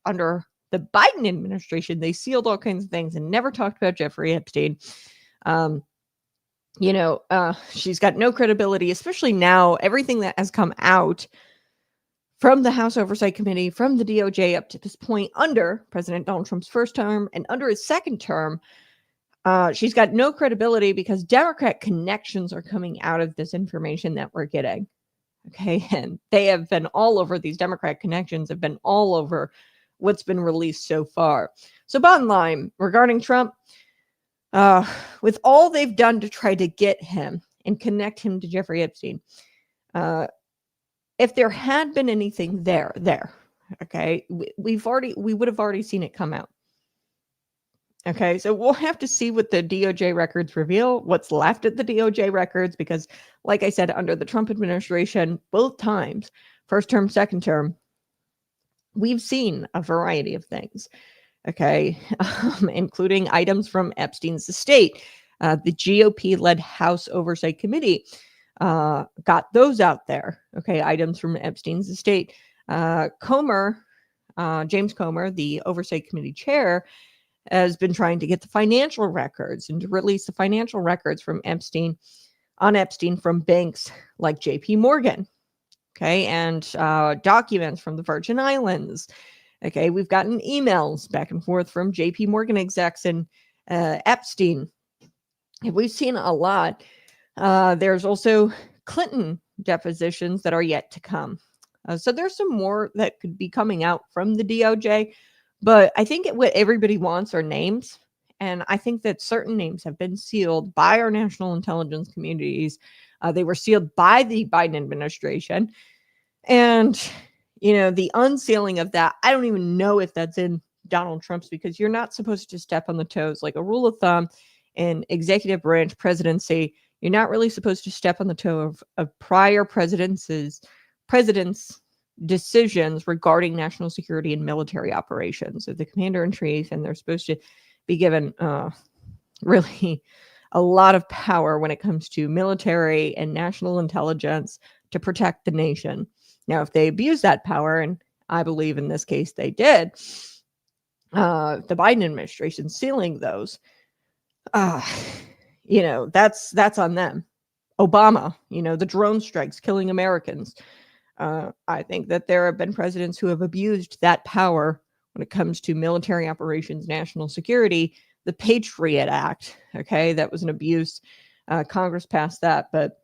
under the Biden administration, they sealed all kinds of things and never talked about Jeffrey Epstein. She's got no credibility, especially now, everything that has come out from the House Oversight Committee, from the DOJ up to this point under President Donald Trump's first term and under his second term. She's got no credibility because Democrat connections are coming out of this information that we're getting. Okay. And they have been all over, these Democrat connections have been all over what's been released so far. So bottom line regarding Trump, with all they've done to try to get him and connect him to Jeffrey Epstein, if there had been anything there, okay, we would have already seen it come out. Okay, so we'll have to see what the DOJ records reveal, what's left at the DOJ records, because like I said, under the Trump administration, both times, first term, second term, we've seen a variety of things, okay, including items from Epstein's estate. The GOP-led House Oversight Committee got those out there, okay, items from Epstein's estate. James Comer, the Oversight Committee chair, has been trying to get the financial records and to release the financial records from Epstein from banks like JP Morgan, okay, and documents from the Virgin Islands. Okay, we've gotten emails back and forth from JP Morgan execs and Epstein. We've seen a lot. There's also Clinton depositions that are yet to come. So there's some more that could be coming out from the DOJ. But I think what everybody wants are names. And I think that certain names have been sealed by our national intelligence communities. They were sealed by the Biden administration. And, the unsealing of that, I don't even know if that's in Donald Trump's, because you're not supposed to step on the toes. Like a rule of thumb in executive branch presidency, you're not really supposed to step on the toe of prior presidents' decisions regarding national security and military operations. So the commander in chief, and they're supposed to be given really a lot of power when it comes to military and national intelligence to protect the nation. Now, if they abuse that power, and I believe in this case they did, the Biden administration sealing those, that's on them. Obama, the drone strikes killing Americans. I think that there have been presidents who have abused that power when it comes to military operations, national security. The Patriot Act, okay, that was an abuse. Congress passed that, but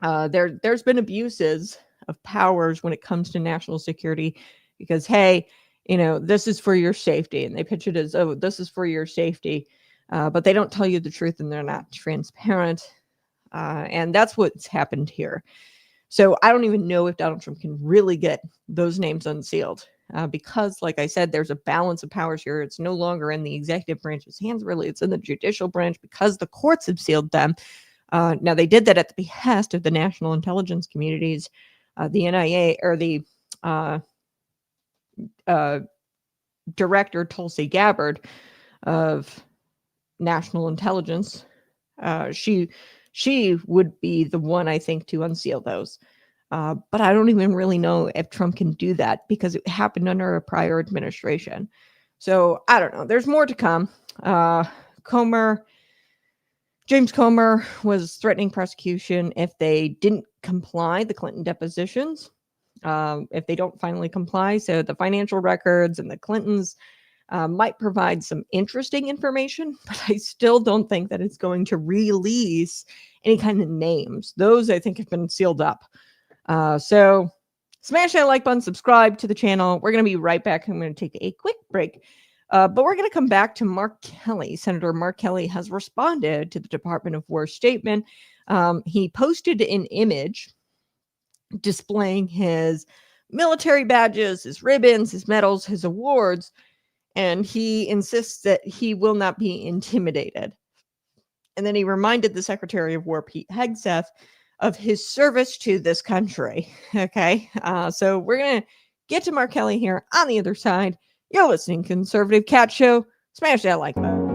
there's been abuses of powers when it comes to national security, because, hey, this is for your safety. And they pitch it as, oh, this is for your safety. But they don't tell you the truth, and they're not transparent. And that's what's happened here. So I don't even know if Donald Trump can really get those names unsealed because, like I said, there's a balance of powers here. It's no longer in the executive branch's hands, really. It's in the judicial branch because the courts have sealed them. Now, they did that at the behest of the national intelligence communities, the NIA, or the director, Tulsi Gabbard, of national intelligence. She would be the one, I think, to unseal those. But I don't even really know if Trump can do that because it happened under a prior administration. So I don't know. There's more to come. James Comer was threatening prosecution if they didn't comply, the Clinton depositions, if they don't finally comply. So the financial records and the Clintons, might provide some interesting information, but I still don't think that it's going to release any kind of names. Those I think have been sealed up. So smash that like button, subscribe to the channel. We're going to be right back. I'm going to take a quick break. But we're going to come back to Mark Kelly. Senator Mark Kelly has responded to the Department of War statement. He posted an image displaying his military badges, his ribbons, his medals, his awards, and he insists that he will not be intimidated. And then he reminded the Secretary of War, Pete Hegseth, of his service to this country. Okay, so we're going to get to Mark Kelly here on the other side. You're listening to Conservative Cat Show. Smash that like button.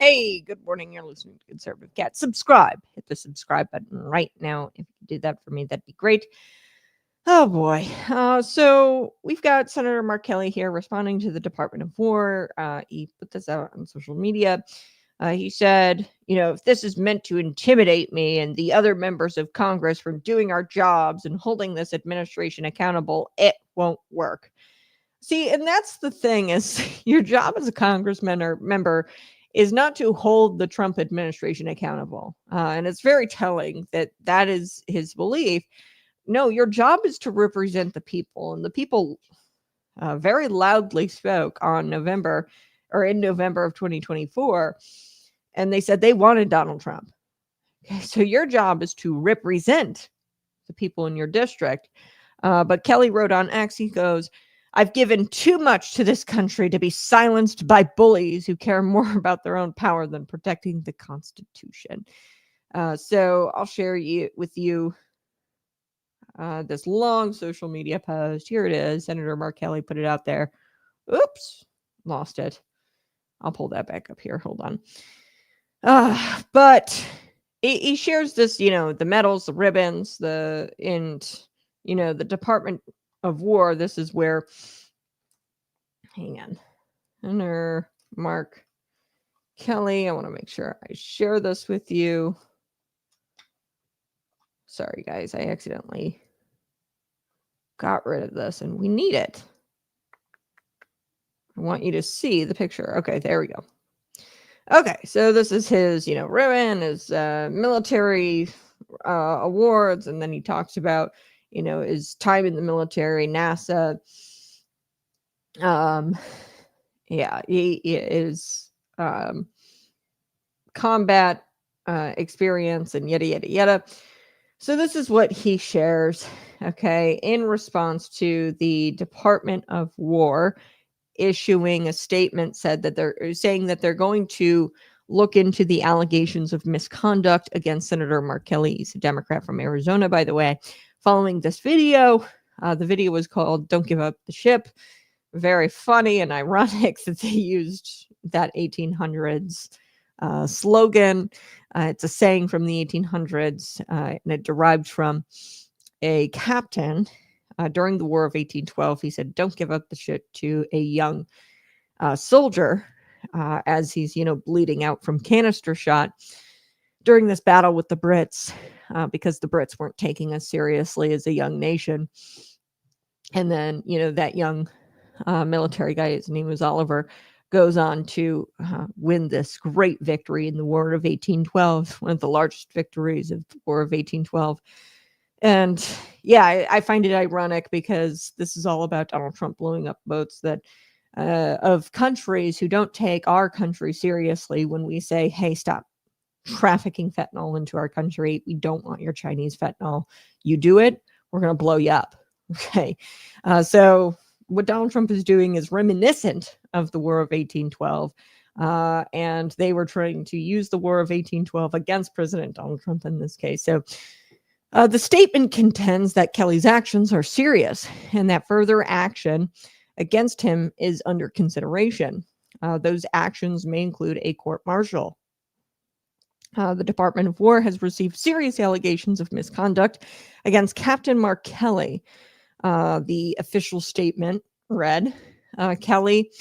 Hey, good morning. You're listening to Conservative Cat. Subscribe. Hit the subscribe button right now. If you did that for me, that'd be great. Oh boy. So we've got Senator Mark Kelly here responding to the Department of War. He put this out on social media. He said, if this is meant to intimidate me and the other members of Congress from doing our jobs and holding this administration accountable, it won't work. See, and that's the thing is your job as a congressman or member is not to hold the Trump administration accountable. And it's very telling that that is his belief. No, your job is to represent the people. And the people very loudly spoke in November of 2024. And they said they wanted Donald Trump. Okay, so your job is to represent the people in your district. But Kelly wrote on X, he goes, I've given too much to this country to be silenced by bullies who care more about their own power than protecting the Constitution. So I'll share with you this long social media post. Here it is. Senator Mark Kelly put it out there. Oops, lost it. I'll pull that back up here. Hold on. But he shares this, the medals, the ribbons, the Department of War. This is where, hang on, Senator Mark Kelly. I want to make sure I share this with you. Sorry, guys, I accidentally got rid of this, and we need it. I want you to see the picture. Okay, there we go. Okay, so this is his, ribbon, his military awards, and then he talks about his time in the military, NASA. He is combat experience and yada, yada, yada. So this is what he shares, okay, in response to the Department of War issuing a statement saying that they're going to look into the allegations of misconduct against Senator Mark Kelly. He's a Democrat from Arizona, by the way. Following this video, the video was called Don't Give Up the Ship. Very funny and ironic that they used that 1800s slogan. It's a saying from the 1800s, and it derived from a captain during the War of 1812. He said, don't give up the ship to a young soldier as he's, bleeding out from canister shot during this battle with the Brits. Because the Brits weren't taking us seriously as a young nation. And then, that young military guy, his name was Oliver, goes on to win this great victory in the War of 1812, one of the largest victories of the War of 1812. And yeah, I find it ironic because this is all about Donald Trump blowing up boats that of countries who don't take our country seriously when we say, hey, stop trafficking fentanyl into our country. We don't want your Chinese fentanyl. You do it, we're going to blow you up. Okay. So what Donald Trump is doing is reminiscent of the War of 1812. And they were trying to use the War of 1812 against President Donald Trump in this case. So the statement contends that Kelly's actions are serious and that further action against him is under consideration. Those actions may include a court-martial. The Department of War has received serious allegations of misconduct against Captain Mark Kelly. The official statement read, Kelly,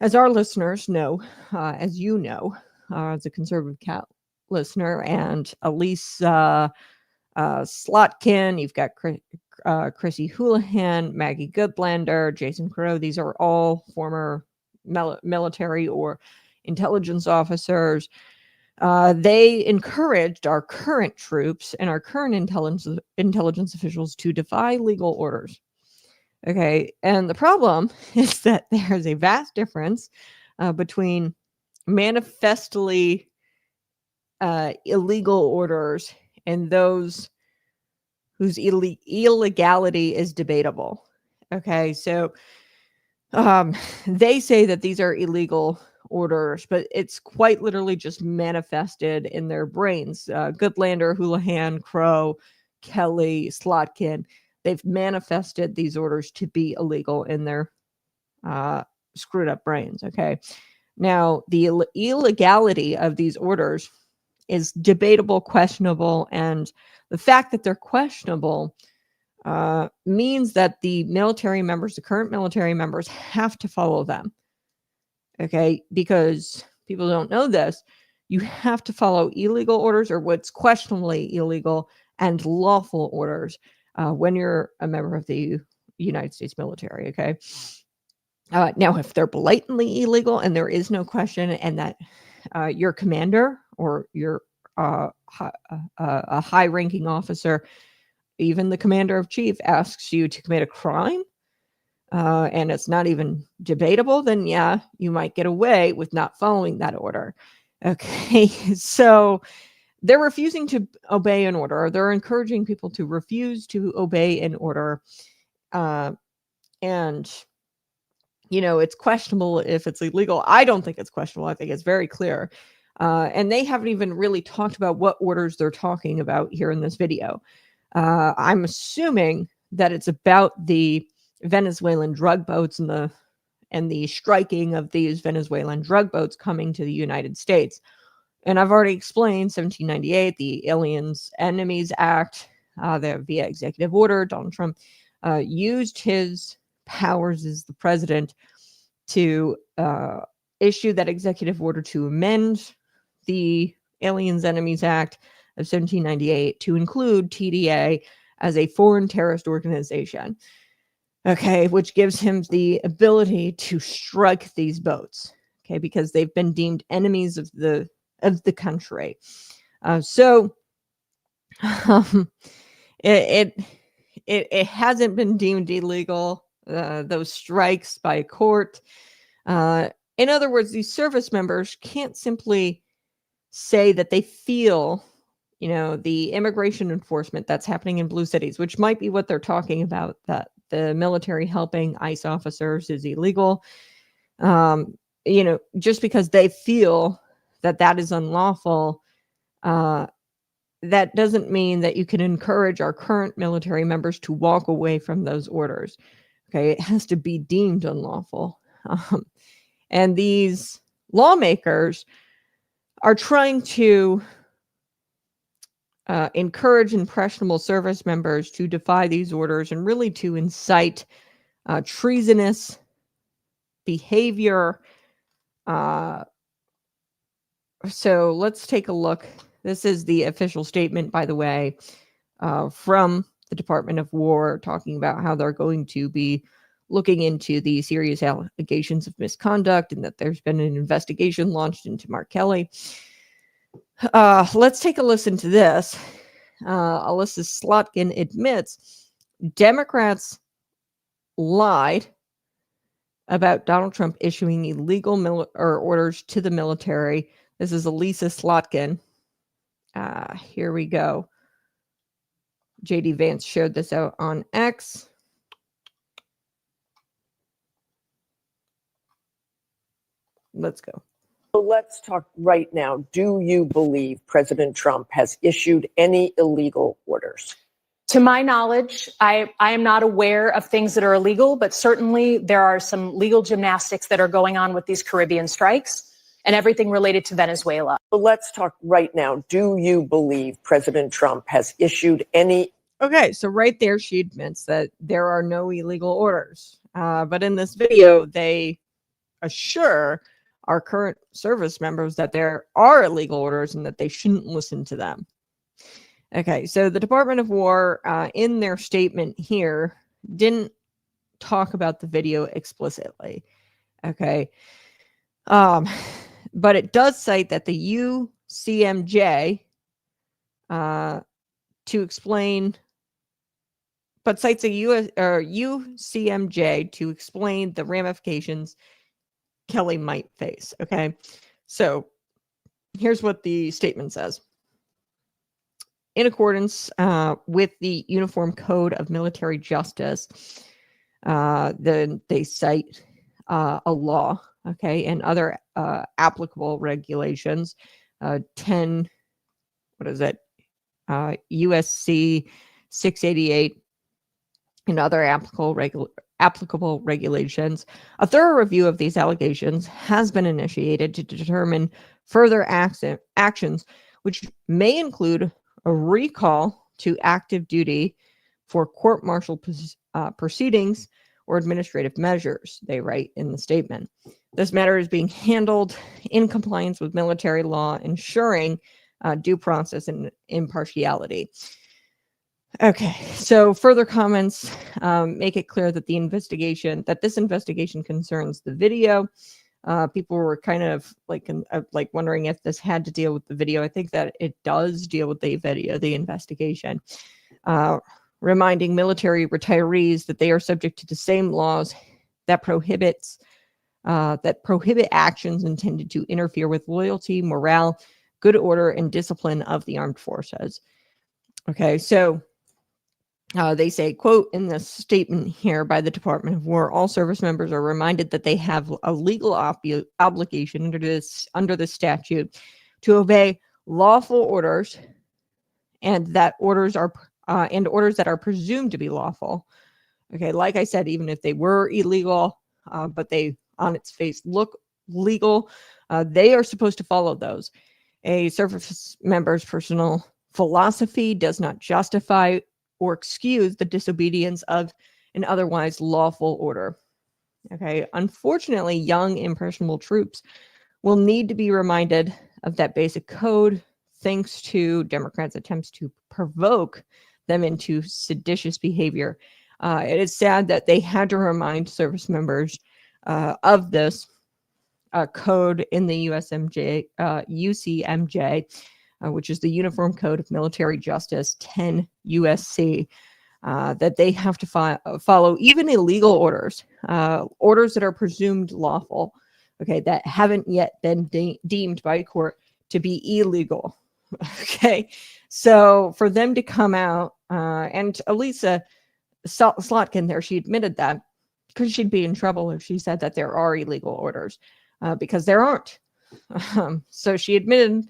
as our listeners know, as you know, as a conservative listener, and Elise Slotkin, you've got Chrissy Houlihan, Maggie Goodlander, Jason Crow. These are all former military or intelligence officers. They encouraged our current troops and our current intelligence officials to defy legal orders. Okay, and the problem is that there's a vast difference between manifestly illegal orders and those whose illegality is debatable. Okay, so they say that these are illegal orders, but it's quite literally just manifested in their brains. Goodlander, Houlihan, Crow, Kelly, Slotkin, they've manifested these orders to be illegal in their screwed up brains. Okay, now the illegality of these orders is debatable, questionable, and the fact that they're questionable means that the military members, the current military members, have to follow them. Okay, because people don't know this, you have to follow illegal orders or what's questionably illegal and lawful orders when you're a member of the United States military. Okay. Now, if they're blatantly illegal and there is no question, and that your commander or your a high-ranking officer, even the commander of chief, asks you to commit a crime, and it's not even debatable, then yeah, you might get away with not following that order. Okay, so they're refusing to obey an order. They're encouraging people to refuse to obey an order, and it's questionable if it's illegal. I don't think it's questionable. I think it's very clear. And they haven't even really talked about what orders they're talking about here in this video. I'm assuming that it's about the Venezuelan drug boats and the striking of these Venezuelan drug boats coming to the United States. And I've already explained 1798, the Aliens Enemies Act, via executive order. Donald Trump used his powers as the president to issue that executive order to amend the Aliens Enemies Act of 1798 to include TDA as a foreign terrorist organization. Okay, which gives him the ability to strike these boats. Okay, because they've been deemed enemies of the country. It hasn't been deemed illegal. Those strikes by a court. In other words, these service members can't simply say that they feel, the immigration enforcement that's happening in blue cities, which might be what they're talking about, that the military helping ICE officers is illegal. Just because they feel that is unlawful, that doesn't mean that you can encourage our current military members to walk away from those orders. Okay, it has to be deemed unlawful. And these lawmakers are trying to encourage impressionable service members to defy these orders and really to incite treasonous behavior. So let's take a look. This is the official statement, by the way, from the Department of War, talking about how they're going to be looking into the serious allegations of misconduct and that there's been an investigation launched into Mark Kelly. Let's take a listen to this. Alyssa Slotkin admits Democrats lied about Donald Trump issuing illegal orders to the military. This is Alyssa Slotkin. Here we go. JD Vance shared this out on X. Let's go. So let's talk right now. Do you believe President Trump has issued any illegal orders? To my knowledge, I am not aware of things that are illegal, but certainly there are some legal gymnastics that are going on with these Caribbean strikes and everything related to Venezuela. So let's talk right now. Do you believe President Trump has issued any? Okay, so right there, she admits that there are no illegal orders. But in this video, they assure our current service members that there are illegal orders and that they shouldn't listen to them. Okay, so the Department of War, in their statement here, didn't talk about the video explicitly. Okay, but it does cite that the UCMJ to explain, but cites a UCMJ to explain the ramifications Kelly might face. Okay, so here's what the statement says. In accordance with the Uniform Code of Military Justice, then they cite a law, okay, and other applicable regulations. 10, what is it? USC 688 and other applicable regulations. A thorough review of these allegations has been initiated to determine further actions, which may include a recall to active duty for court-martial proceedings or administrative measures, they write in the statement. This matter is being handled in compliance with military law, ensuring due process and impartiality. Okay, so further comments make it clear that this investigation concerns the video. People were kind of like wondering if this had to deal with the video. I think that it does deal with the video, the investigation, reminding military retirees that they are subject to the same laws that prohibit actions intended to interfere with loyalty, morale, good order, and discipline of the armed forces. Okay, so they say, quote, in this statement here by the Department of War, all service members are reminded that they have a legal obligation under this statute to obey lawful orders, and that orders that are presumed to be lawful. Okay, like I said, even if they were illegal, but they on its face look legal, they are supposed to follow those. A service member's personal philosophy does not justify or excuse the disobedience of an otherwise lawful order. Okay, unfortunately, young, impressionable troops will need to be reminded of that basic code thanks to Democrats' attempts to provoke them into seditious behavior. It is sad that they had to remind service members of this code in the UCMJ, which is the Uniform Code of Military Justice 10 USC, that they have to follow even illegal orders, orders that are presumed lawful, okay, that haven't yet been deemed by court to be illegal. Okay, so for them to come out, and Elisa Slotkin there, she admitted that because she'd be in trouble if she said that there are illegal orders, because there aren't. So she admitted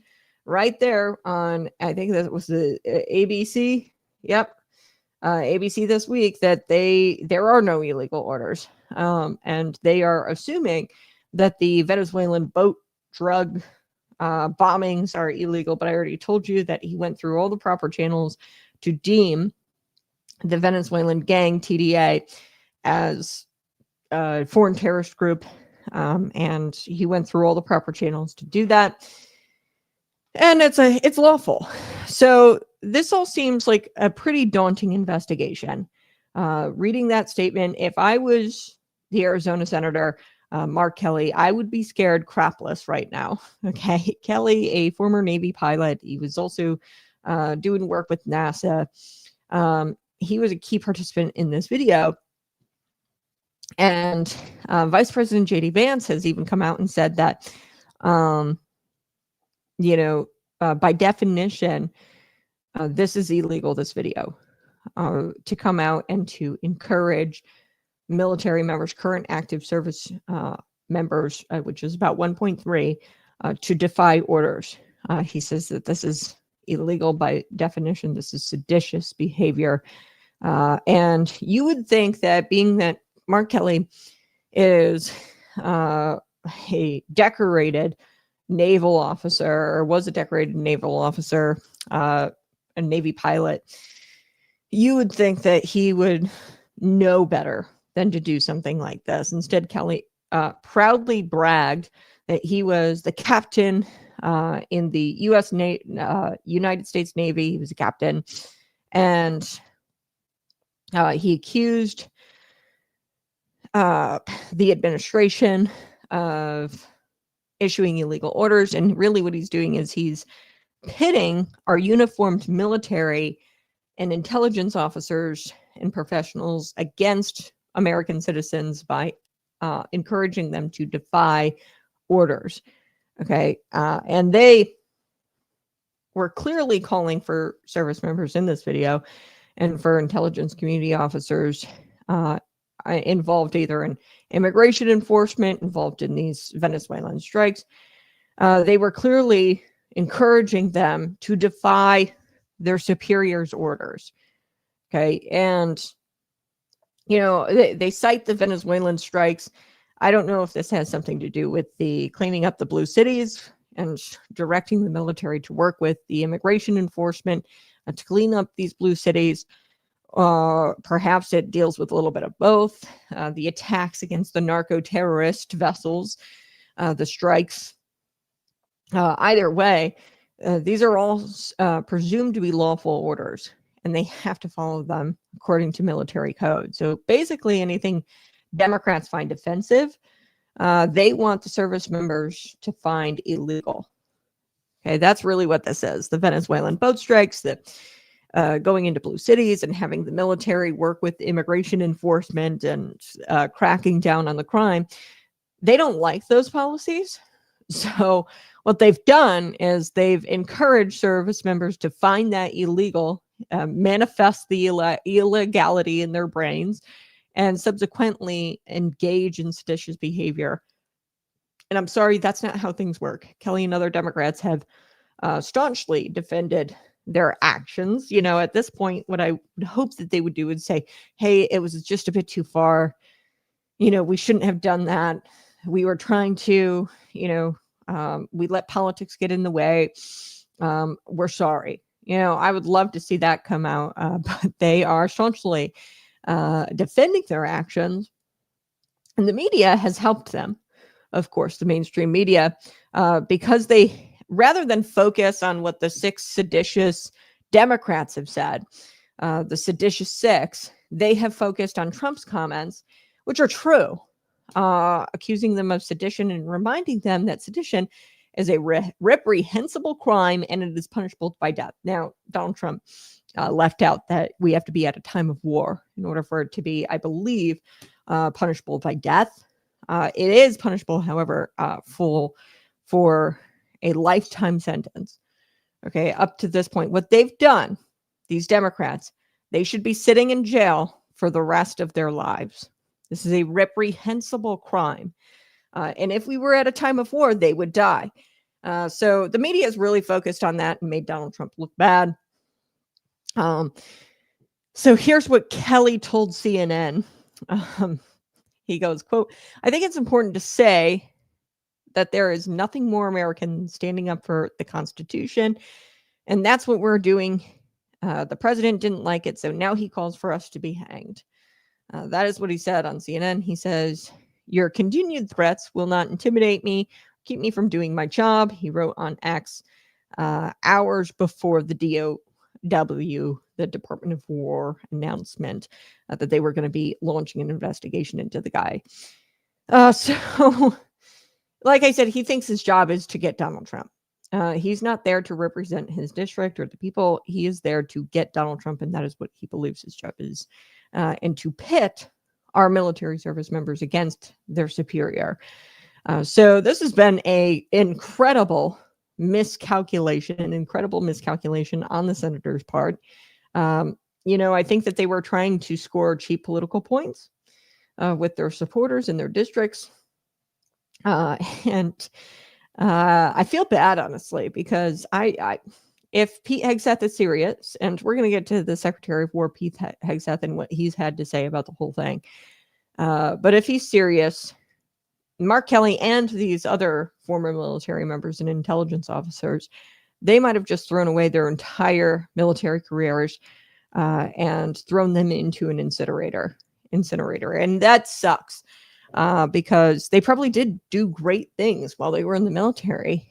right there on, I think that was the ABC. Yep. ABC this week that there are no illegal orders. And they are assuming that the Venezuelan boat drug bombings are illegal. But I already told you that he went through all the proper channels to deem the Venezuelan gang TDA as a foreign terrorist group. And he went through all the proper channels to do that. And it's lawful. So this all seems like a pretty daunting investigation. Reading that statement, if I was the Arizona Senator, Mark Kelly, I would be scared crapless right now. Okay. Kelly, a former Navy pilot, he was also doing work with NASA. He was a key participant in this video. And Vice President JD Vance has even come out and said that, by definition, this is illegal, this video. to come out and to encourage military members, current active service members, which is about 1.3, to defy orders. He says that this is illegal by definition. This is seditious behavior. And you would think that, being that Mark Kelly is a decorated naval officer, or was a decorated naval officer, a Navy pilot, you would think that he would know better than to do something like this. Instead, Kelly proudly bragged that he was the captain in the United States Navy. He was a captain, and he accused the administration of issuing illegal orders. And really what he's doing is he's pitting our uniformed military and intelligence officers and professionals against American citizens by encouraging them to defy orders. Okay. And they were clearly calling for service members in this video and for intelligence community officers involved either in immigration enforcement, involved in these Venezuelan strikes. They were clearly encouraging them to defy their superiors' orders. Okay. And, you know, they cite the Venezuelan strikes. I don't know if this has something to do with the cleaning up the blue cities and directing the military to work with the immigration enforcement to clean up these blue cities. Perhaps it deals with a little bit of both. The attacks against the narco-terrorist vessels, the strikes. Either way, these are all presumed to be lawful orders, and they have to follow them according to military code. So basically anything Democrats find offensive, they want the service members to find illegal. Okay, that's really what this is. The Venezuelan boat strikes, that going into blue cities and having the military work with immigration enforcement and cracking down on the crime. They don't like those policies. So what they've done is they've encouraged service members to find that illegal, manifest the illegality in their brains, and subsequently engage in seditious behavior. And I'm sorry, that's not how things work. Kelly and other Democrats have staunchly defended their actions. You know, at this point, what I would hope that they would do is say, hey, it was just a bit too far. You know, we shouldn't have done that. We were trying to, you know, we let politics get in the way. We're sorry. You know, I would love to see that come out, but they are staunchly defending their actions. And the media has helped them. Of course, the mainstream media, because they, rather than focus on what the 6 seditious Democrats have said, the Seditious Six, they have focused on Trump's comments, which are true, accusing them of sedition and reminding them that sedition is a reprehensible crime and it is punishable by death. Now, Donald Trump left out that we have to be at a time of war in order for it to be, I believe, punishable by death. It is punishable, however, for a lifetime sentence. Okay, up to this point, what they've done, these Democrats, they should be sitting in jail for the rest of their lives. This is a reprehensible crime. And if we were at a time of war, they would die. So the media is really focused on that and made Donald Trump look bad. So here's what Kelly told CNN. He goes, quote, "I think it's important to say that there is nothing more American than standing up for the Constitution. And that's what we're doing. The president didn't like it, so now he calls for us to be hanged." That is what he said on CNN. He says, "Your continued threats will not intimidate me, keep me from doing my job," he wrote on X hours before the DOW, the Department of War, announcement that they were going to be launching an investigation into the guy. So, like I said, he thinks his job is to get Donald Trump. He's not there to represent his district or the people. He is there to get Donald Trump, and that is what he believes his job is, and to pit our military service members against their superior. So this has been an incredible miscalculation on the senator's part. I think that they were trying to score cheap political points with their supporters in their districts. And I feel bad, honestly, because if Pete Hegseth is serious, and we're going to get to the Secretary of War, Pete Hegseth, and what he's had to say about the whole thing. But if he's serious, Mark Kelly and these other former military members and intelligence officers, they might have just thrown away their entire military careers and thrown them into an incinerator. And that sucks because they probably did do great things while they were in the military.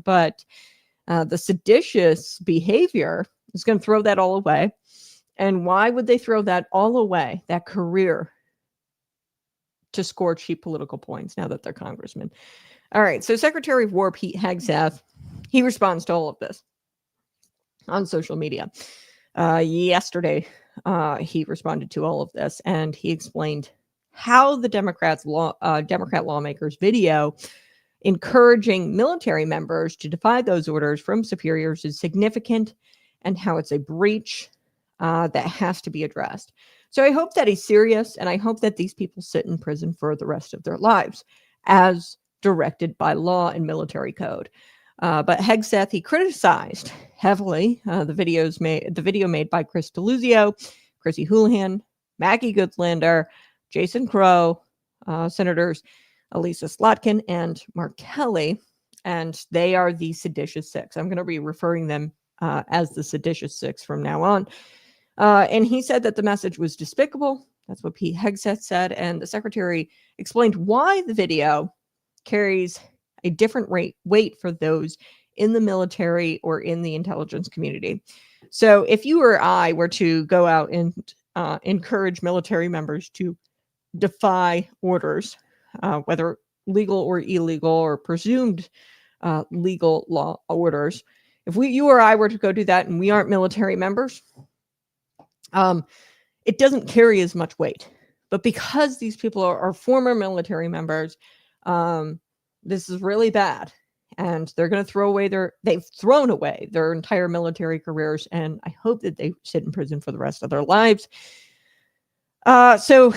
But the seditious behavior is going to throw that all away. And why would they throw that all away, that career, to score cheap political points now that they're congressmen? All right. So Secretary of War Pete Hegseth, he responds to all of this on social media. Yesterday, he responded to all of this, and he explained how the Democrat lawmakers' video encouraging military members to defy those orders from superiors is significant, and how it's a breach that has to be addressed. So I hope that he's serious, and I hope that these people sit in prison for the rest of their lives, as directed by law and military code. But Hegseth, he criticized heavily the video made by Chris Deluzio, Chrissy Houlihan, Maggie Goodlander, Jason Crow, Senators Elisa Slotkin and Mark Kelly, and they are the Seditious Six. I'm going to be referring them as the Seditious Six from now on. And he said that the message was despicable. That's what Pete Hegseth said. And the secretary explained why the video carries a different weight for those in the military or in the intelligence community. So if you or I were to go out and encourage military members to defy orders, whether legal or illegal or presumed legal law orders, if you or I were to go do that and we aren't military members, it doesn't carry as much weight. But because these people are former military members, this is really bad. And they're going to they've thrown away their entire military careers. And I hope that they sit in prison for the rest of their lives. So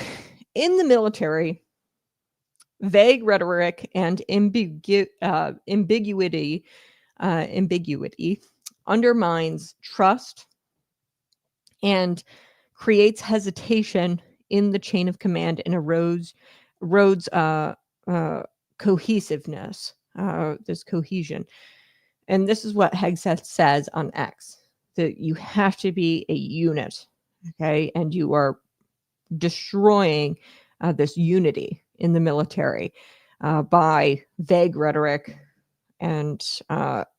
in the military, vague rhetoric and ambiguity undermines trust and creates hesitation in the chain of command and erodes cohesiveness, this cohesion. And this is what Hegseth says on X, that you have to be a unit, okay? And you are destroying this unity in the military by vague rhetoric, and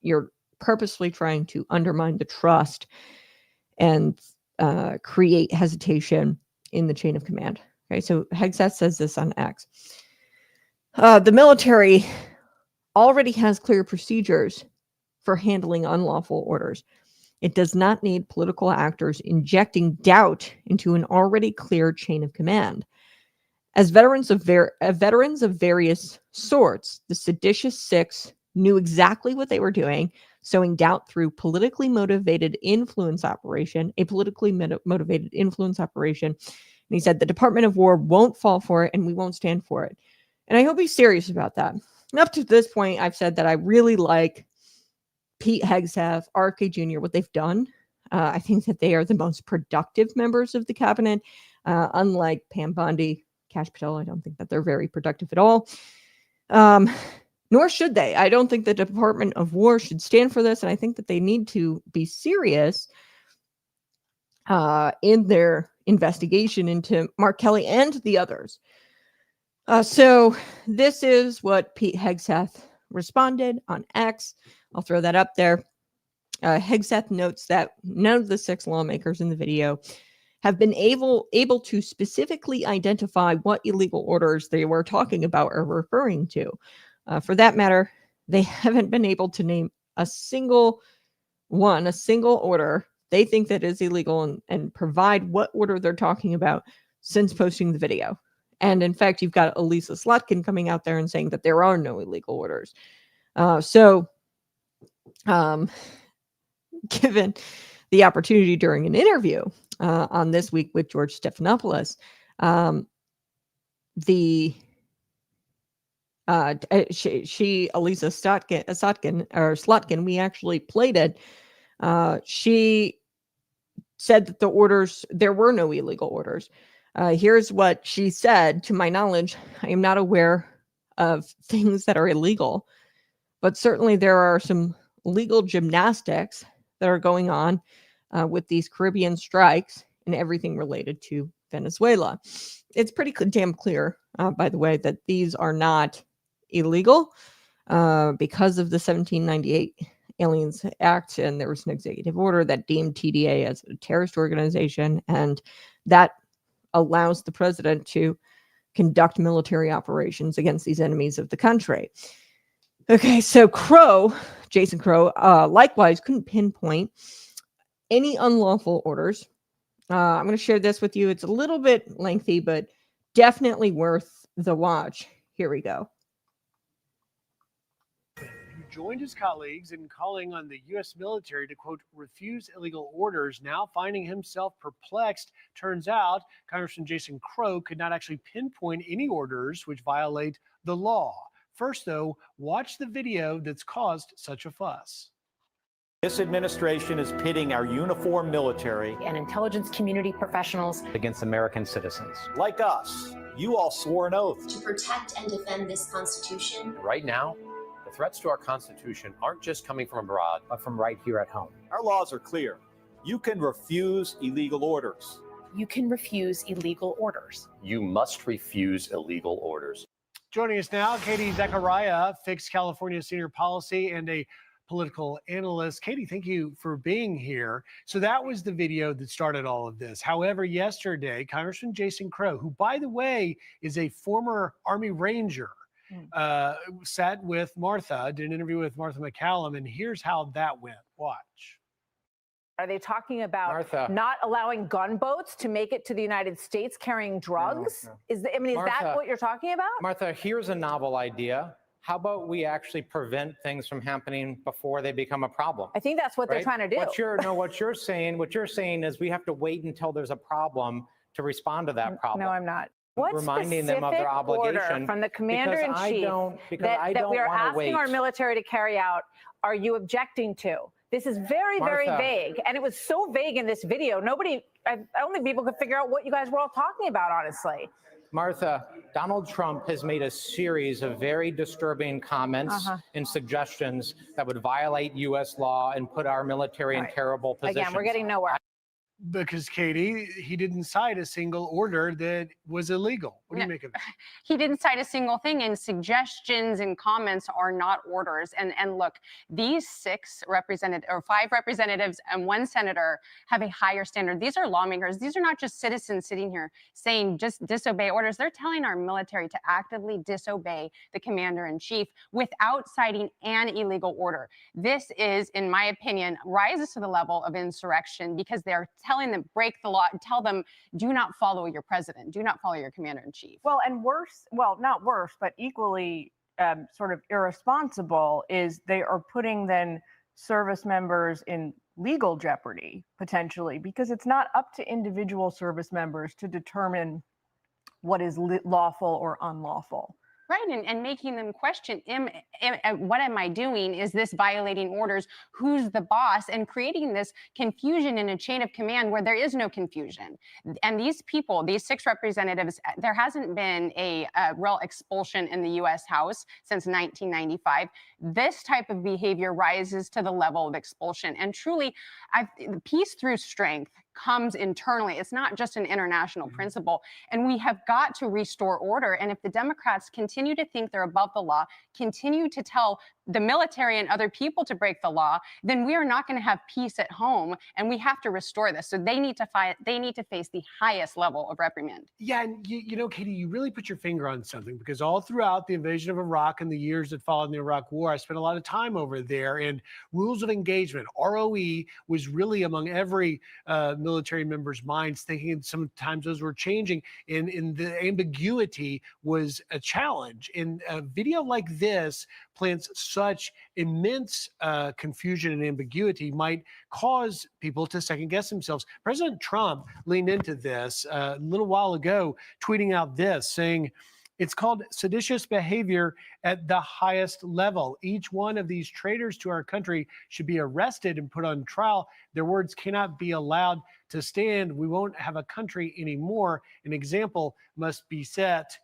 you're purposely trying to undermine the trust and create hesitation in the chain of command. Okay, so Hegseth says this on X. The military already has clear procedures for handling unlawful orders. It does not need political actors injecting doubt into an already clear chain of command. As veterans of various sorts, the Seditious Six knew exactly what they were doing, sowing doubt through a politically motivated influence operation. And he said the Department of War won't fall for it, and we won't stand for it. And I hope he's serious about that. And up to this point, I've said that I really like Pete Hegseth, RFK Jr., what they've done. I think that they are the most productive members of the cabinet, unlike Pam Bondi, Kash Patel. I don't think that they're very productive at all. Nor should they. I don't think the Department of War should stand for this, and I think that they need to be serious in their investigation into Mark Kelly and the others. So this is what Pete Hegseth responded on X. I'll throw that up there. Hegseth notes that none of the 6 lawmakers in the video have been able to specifically identify what illegal orders they were talking about or referring to. For that matter, they haven't been able to name a single order they think that is illegal and provide what order they're talking about since posting the video. And in fact, you've got Elisa Slotkin coming out there and saying that there are no illegal orders. Given the opportunity during an interview on This Week with George Stephanopoulos. Elisa Slotkin, we actually played it. She said that there were no illegal orders. Here's what she said: to my knowledge, I am not aware of things that are illegal, but certainly there are some legal gymnastics that are going on with these Caribbean strikes and everything related to Venezuela. It's pretty damn clear, by the way, that these are not illegal because of the 1798 Aliens Act, and there was an executive order that deemed TDA as a terrorist organization, and that allows the president to conduct military operations against these enemies of the country. Okay, so Jason Crow, likewise couldn't pinpoint any unlawful orders. I'm going to share this with you. It's a little bit lengthy, but definitely worth the watch. Here we go. He joined his colleagues in calling on the U.S. military to, quote, refuse illegal orders, now finding himself perplexed. Turns out Congressman Jason Crow could not actually pinpoint any orders which violate the law. First, though, watch the video that's caused such a fuss. This administration is pitting our uniformed military And intelligence community professionals against American citizens. Like us, you all swore an oath to protect and defend this Constitution. Right now, the threats to our Constitution aren't just coming from abroad, but from right here at home. Our laws are clear. You can refuse illegal orders. You can refuse illegal orders. You must refuse illegal orders. Joining us now, Katie Zachariah, Fix California senior policy and a political analyst. Katie, thank you for being here. So that was the video that started all of this. However, yesterday, Congressman Jason Crow, who, by the way, is a former Army Ranger, sat with Martha, did an interview with Martha McCallum, and here's how that went. Watch. Are they talking about Martha, not allowing gunboats to make it to the United States carrying drugs? No. Is that what you're talking about? Martha, here's a novel idea. How about we actually prevent things from happening before they become a problem? I think that's what they're trying to do. What you're saying is we have to wait until there's a problem to respond to that problem. No, I'm not. What reminding them of their obligation order from the commander-in-chief that we are asking our military to carry out are you objecting to? This is very, very vague. And it was so vague in this video. I don't think people could figure out what you guys were all talking about, honestly. Martha, Donald Trump has made a series of very disturbing comments and suggestions that would violate U.S. law and put our military in terrible positions. Again, we're getting nowhere. Because, Katie, he didn't cite a single order that was illegal. What do you make of it? He didn't cite a single thing, and suggestions and comments are not orders. And look, these 5 representatives and 1 senator have a higher standard. These are lawmakers. These are not just citizens sitting here saying just disobey orders. They're telling our military to actively disobey the commander-in-chief without citing an illegal order. This is, in my opinion, rises to the level of insurrection because they're telling them break the law, tell them do not follow your president, do not follow your commander-in-chief. Well, and worse, well, not worse, but equally sort of irresponsible is they are putting then service members in legal jeopardy potentially, because it's not up to individual service members to determine what is lawful or unlawful. Right, and making them question, what am I doing? Is this violating orders? Who's the boss? And creating this confusion in a chain of command where there is no confusion. And these people, these 6 representatives, there hasn't been a real expulsion in the U.S. House since 1995. This type of behavior rises to the level of expulsion. And truly, peace through strength comes internally. It's not just an international principle. And we have got to restore order. And if the Democrats continue to think they're above the law, continue to tell the military and other people to break the law, then we are not going to have peace at home. And we have to restore this. So they need to face the highest level of reprimand. Yeah, and you know, Katie, you really put your finger on something, because all throughout the invasion of Iraq and the years that followed the Iraq War, I spent a lot of time over there, and rules of engagement, ROE, was really among every military members' minds, thinking sometimes those were changing, and the ambiguity was a challenge. And a video like this plants such immense confusion and ambiguity might cause people to second guess themselves. President Trump leaned into this a little while ago, tweeting out this, saying, it's called seditious behavior at the highest level. Each one of these traitors to our country should be arrested and put on trial. Their words cannot be allowed to stand. We won't have a country anymore. An example must be set.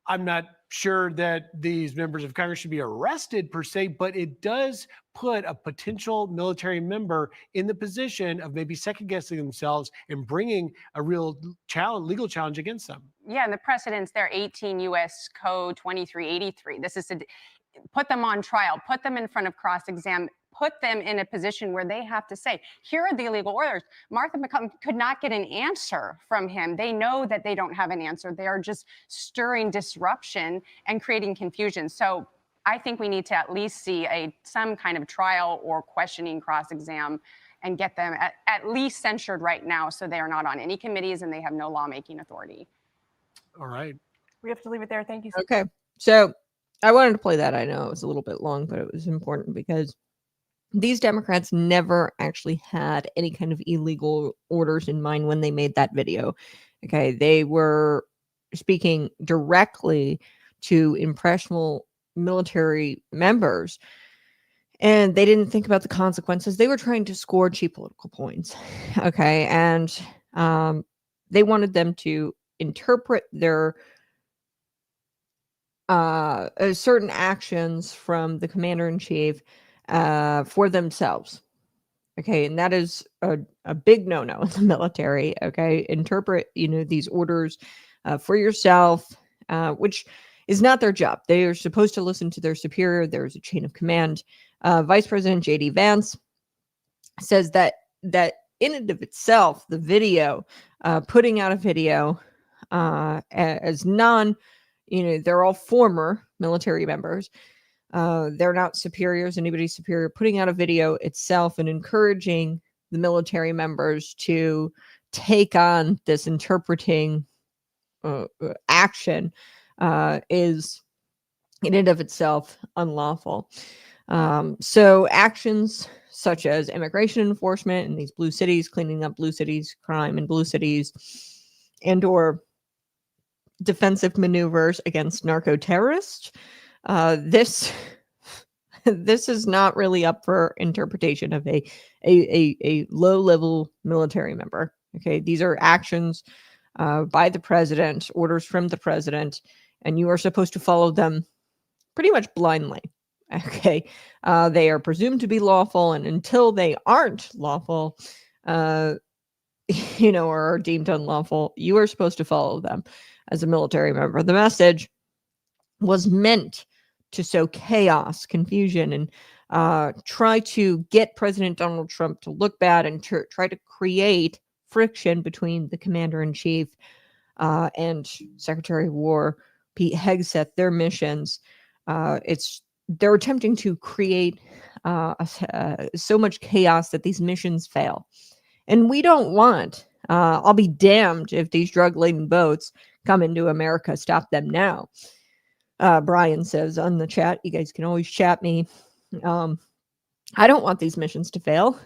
I'm not sure that these members of Congress should be arrested per se, but it does put a potential military member in the position of maybe second guessing themselves and bringing a real challenge, legal challenge against them. Yeah, and the precedents there, 18 U.S. Code 2383. This is put them on trial, put them in front of cross-exam, put them in a position where they have to say, here are the illegal orders. Martha McCallum could not get an answer from him. They know that they don't have an answer. They are just stirring disruption and creating confusion. So I think we need to at least see some kind of trial or questioning cross-exam and get them at least censured right now so they are not on any committees and they have no lawmaking authority. All right. We have to leave it there. Thank you. Okay. So I wanted to play that. I know it was a little bit long, but it was important because these Democrats never actually had any kind of illegal orders in mind when they made that video. Okay. They were speaking directly to impressionable military members, and they didn't think about the consequences. They were trying to score cheap political points. Okay. And they wanted them to interpret their certain actions from the commander-in-chief for themselves. Okay, and that is a big no-no in the military. Okay, interpret these orders for yourself, which is not their job. They are supposed to listen to their superior. There's a chain of command. Vice President J.D. Vance says that in and of itself, the video, putting out a video as they're all former military members. They're not superiors, anybody's superior. Putting out a video itself and encouraging the military members to take on this interpreting action is in and of itself unlawful. So actions such as immigration enforcement in these blue cities, cleaning up blue cities, crime in blue cities, and or defensive maneuvers against narco terrorists. This is not really up for interpretation of a low-level military member. Okay, these are actions by the president, orders from the president, and you are supposed to follow them pretty much blindly. Okay, they are presumed to be lawful, and until they aren't lawful, or are deemed unlawful, you are supposed to follow them as a military member. The message was meant to sow chaos, confusion, and try to get President Donald Trump to look bad and try to create friction between the commander-in-chief and Secretary of War Pete Hegseth, their missions. They're attempting to create so much chaos that these missions fail. And we don't want, I'll be damned if these drug-laden boats come into America. Stop them now. Brian says on the chat, you guys can always chat me. I don't want these missions to fail.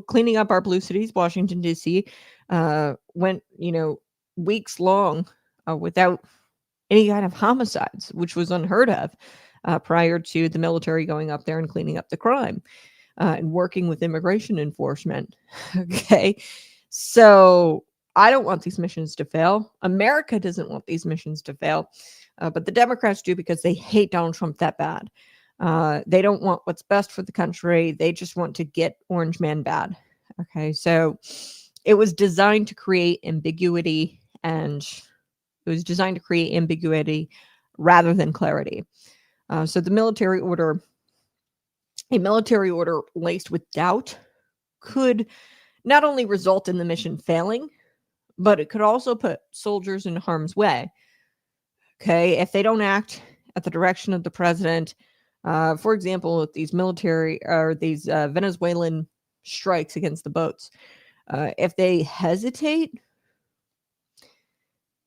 Cleaning up our blue cities, Washington, D.C. Went, weeks long without any kind of homicides, which was unheard of prior to the military going up there and cleaning up the crime and working with immigration enforcement. Okay. So I don't want these missions to fail. America doesn't want these missions to fail. But the Democrats do because they hate Donald Trump that bad. They don't want what's best for the country. They just want to get Orange Man bad. Okay, so it was designed to create ambiguity, and it was designed to create ambiguity rather than clarity. So a military order laced with doubt could not only result in the mission failing, but it could also put soldiers in harm's way. Okay, if they don't act at the direction of the president, for example, with these military or these Venezuelan strikes against the boats, If they hesitate,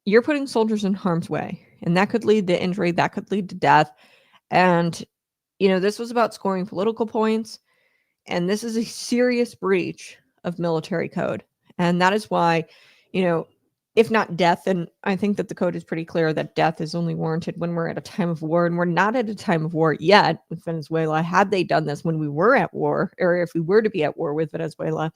you're putting soldiers in harm's way, and that could lead to injury, that could lead to death. And, this was about scoring political points, and this is a serious breach of military code. And that is why, if not death, and I think that the code is pretty clear that death is only warranted when we're at a time of war, and we're not at a time of war yet with Venezuela. Had they done this when we were at war, or if we were to be at war with Venezuela,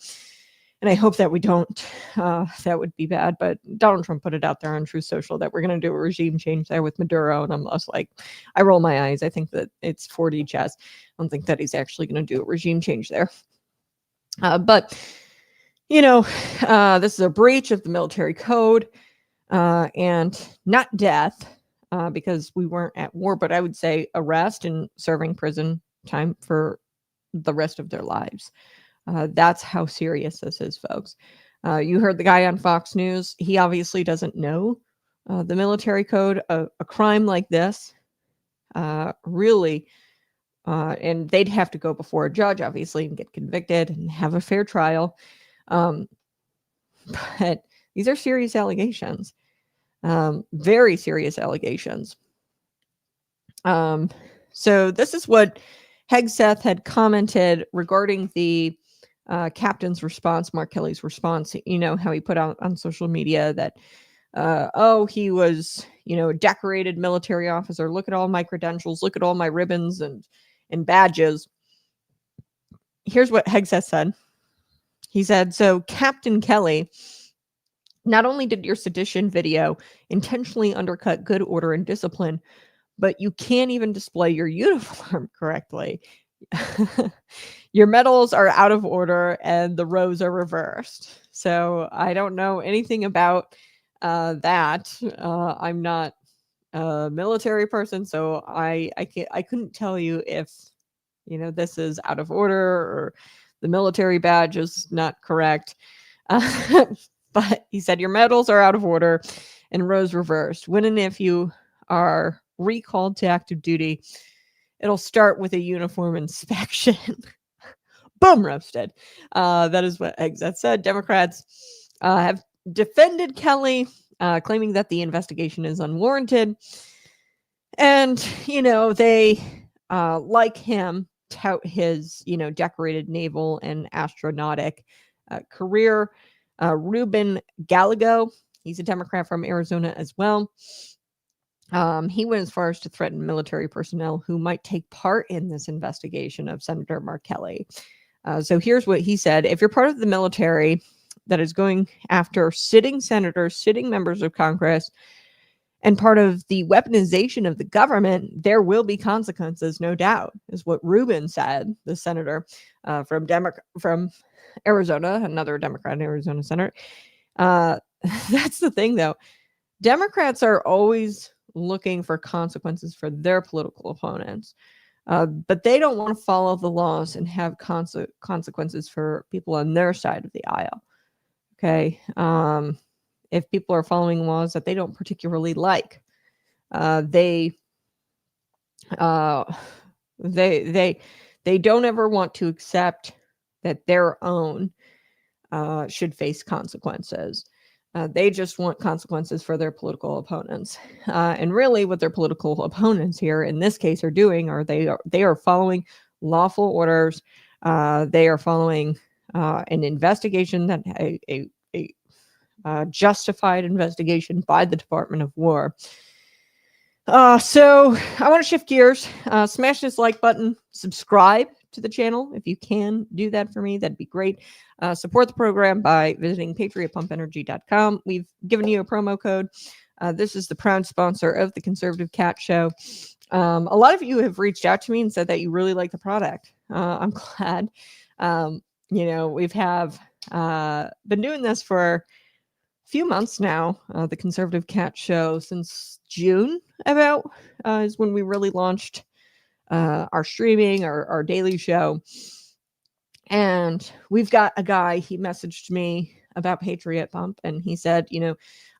and I hope that we don't, that would be bad. But Donald Trump put it out there on Truth Social that we're going to do a regime change there with Maduro. And I'm just like, I roll my eyes. I think that it's 4D chess. I don't think that he's actually going to do a regime change there. But, this is a breach of the military code and not death because we weren't at war, but I would say arrest and serving prison time for the rest of their lives. That's how serious this is, folks. You heard the guy on Fox News. He obviously doesn't know the military code. A crime like this, really, and they'd have to go before a judge, obviously, and get convicted and have a fair trial. But these are serious allegations, very serious allegations. So this is what Hegseth had commented regarding the captain's response, Mark Kelly's response. How he put out on social media that, he was, a decorated military officer. Look at all my credentials. Look at all my ribbons and badges. Here's what Hegseth said. He said, so Captain Kelly, not only did your sedition video intentionally undercut good order and discipline, but you can't even display your uniform correctly. Your medals are out of order and the rows are reversed. So I don't know anything about that. I'm not a military person, so I couldn't tell you if this is out of order or the military badge is not correct. But he said your medals are out of order and rows reversed. When and if you are recalled to active duty, it'll start with a uniform inspection. Boom, roasted. That is what Hegseth said. Democrats have defended Kelly, claiming that the investigation is unwarranted. And, they, like him, tout his, decorated naval and astronautic career. Ruben Gallego, he's a Democrat from Arizona as well. He went as far as to threaten military personnel who might take part in this investigation of Senator Mark Kelly. So here's what he said. If you're part of the military that is going after sitting senators, sitting members of Congress, and part of the weaponization of the government, there will be consequences, no doubt, is what Rubin said, the senator from Arizona, another Democrat in Arizona Senate. That's the thing, though. Democrats are always looking for consequences for their political opponents, but they don't want to follow the laws and have consequences for people on their side of the aisle. Okay. If people are following laws that they don't particularly like, they don't ever want to accept that their own should face consequences. They just want consequences for their political opponents. And really what their political opponents here in this case are doing are they are following lawful orders. They are following an investigation, that a justified investigation by the Department of War. So I want to shift gears. Smash this like button, subscribe to the channel. If you can do that for me, that'd be great. Support the program by visiting patriotpumpenergy.com. We've given you a promo code. This is the proud sponsor of the Conservative Cat Show. A lot of you have reached out to me and said that you really like the product. I'm glad. We've been doing this for a few months now. The Conservative Cat Show since June about is when we really launched our streaming, our daily show. And we've got a guy, he messaged me about Patriot Pump, and he said,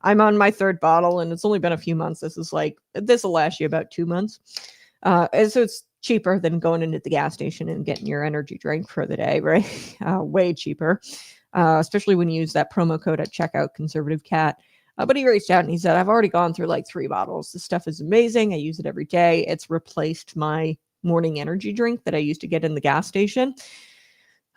I'm on my third bottle and it's only been a few months. This will last you about 2 months. And so it's cheaper than going into the gas station and getting your energy drink for the day, right? Way cheaper. especially when you use that promo code at checkout, Conservative Cat. But he reached out and he said, I've already gone through like 3 bottles. This stuff is amazing. I use it every day. It's replaced my morning energy drink that I used to get in the gas station.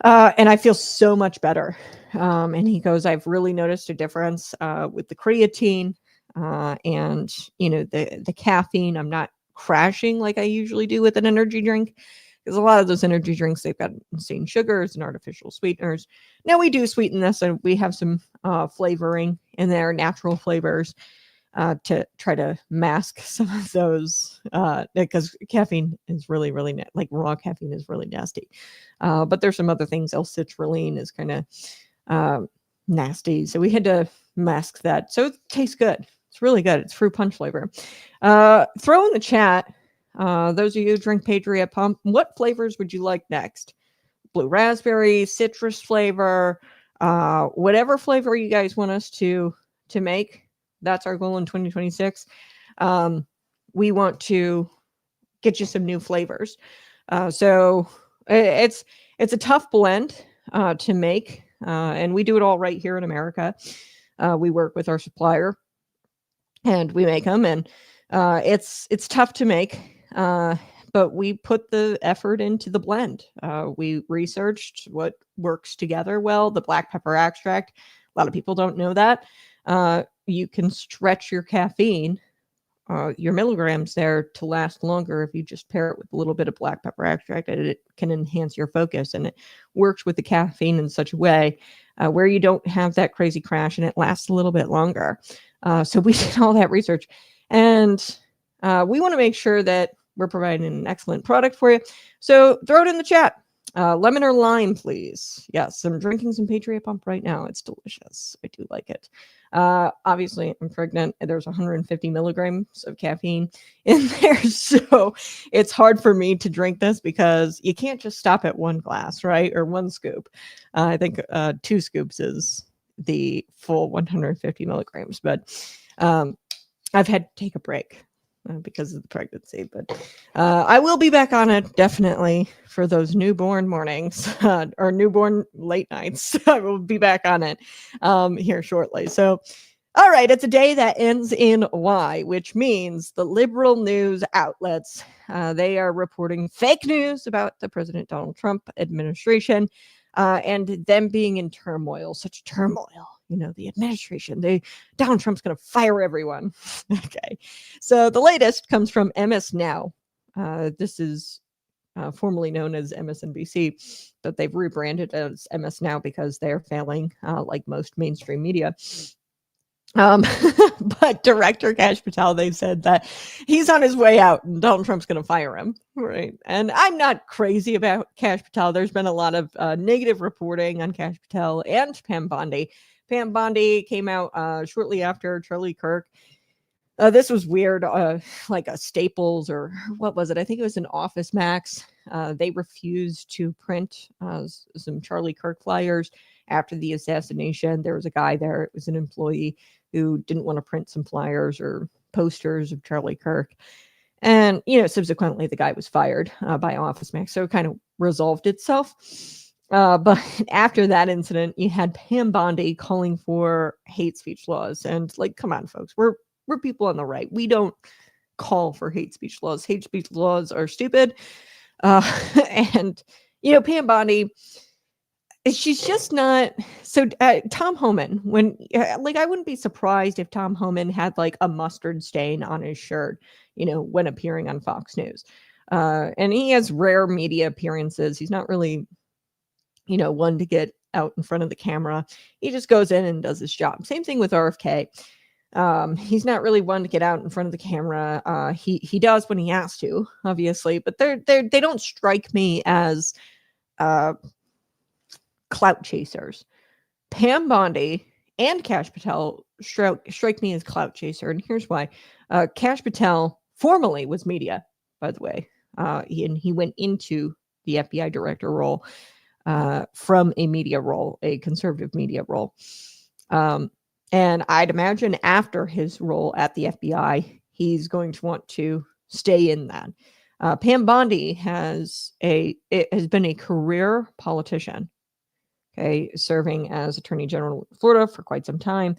And I feel so much better. And he goes, I've really noticed a difference with the creatine and, you know, the caffeine. I'm not crashing like I usually do with an energy drink. Because a lot of those energy drinks, they've got insane sugars and artificial sweeteners. Now we do sweeten this, and we have some flavoring in there, natural flavors, to try to mask some of those. Because caffeine is really, really like raw caffeine is really nasty. But there's some other things. L-citrulline is kind of nasty, so we had to mask that. So it tastes good. It's really good. It's fruit punch flavor. Throw in the chat. Those of you who drink Patriot Pump, what flavors would you like next? Blue raspberry, citrus flavor, whatever flavor you guys want us to make. That's our goal in 2026. We want to get you some new flavors. So it's a tough blend to make, and we do it all right here in America. We work with our supplier, and we make them, and it's tough to make. But we put the effort into the blend. We researched what works together well. The black pepper extract, a lot of people don't know that. You can stretch your caffeine, your milligrams there to last longer if you just pair it with a little bit of black pepper extract, and it can enhance your focus. And it works with the caffeine in such a way where you don't have that crazy crash, and it lasts a little bit longer. So we did all that research, and we want to make sure that we're providing an excellent product for you. So throw it in the chat. Lemon or lime, please. Yes, I'm drinking some Patriot Pump right now. It's delicious. I do like it. Obviously, I'm pregnant. And there's 150 milligrams of caffeine in there. So it's hard for me to drink this because you can't just stop at 1 glass, right? Or 1 scoop. I think 2 scoops is the full 150 milligrams. But I've had to take a break because of the pregnancy, but I will be back on it definitely for those newborn mornings or newborn late nights. I will be back on it here shortly. So, all right, it's a day that ends in Y, which means the liberal news outlets, they are reporting fake news about the President Donald Trump administration and them being in turmoil, such turmoil. You know, the administration, Donald Trump's going to fire everyone. Okay. So the latest comes from MS Now. This is formerly known as MSNBC, but they've rebranded as MS Now because they're failing like most mainstream media. But Director Kash Patel, they said that he's on his way out and Donald Trump's going to fire him. Right. And I'm not crazy about Kash Patel. There's been a lot of negative reporting on Kash Patel and Pam Bondi. Pam Bondi came out shortly after Charlie Kirk. This was weird, like a Staples or what was it? I think it was an Office Max. They refused to print some Charlie Kirk flyers after the assassination. There was a guy there, it was an employee who didn't want to print some flyers or posters of Charlie Kirk. And, you know, subsequently the guy was fired by Office Max. So it kind of resolved itself. But after that incident, you had Pam Bondi calling for hate speech laws. And like, come on, folks, we're people on the right. We don't call for hate speech laws. Hate speech laws are stupid. And, you know, Pam Bondi, she's just not. So Tom Homan, when like, I wouldn't be surprised if Tom Homan had like a mustard stain on his shirt, you know, when appearing on Fox News. And he has rare media appearances. He's not really, you know, one to get out in front of the camera. He just goes in and does his job. Same thing with RFK. He's not really one to get out in front of the camera. He does when he has to, obviously, but they don't strike me as clout chasers. Pam Bondi and Kash Patel strike me as clout chaser, and here's why. Kash Patel formerly was media, by the way, and he went into the FBI director role from a media role, a conservative media role. And I'd imagine after his role at the FBI, he's going to want to stay in that. Pam Bondi has been a career politician. okay, serving as Attorney General of Florida for quite some time.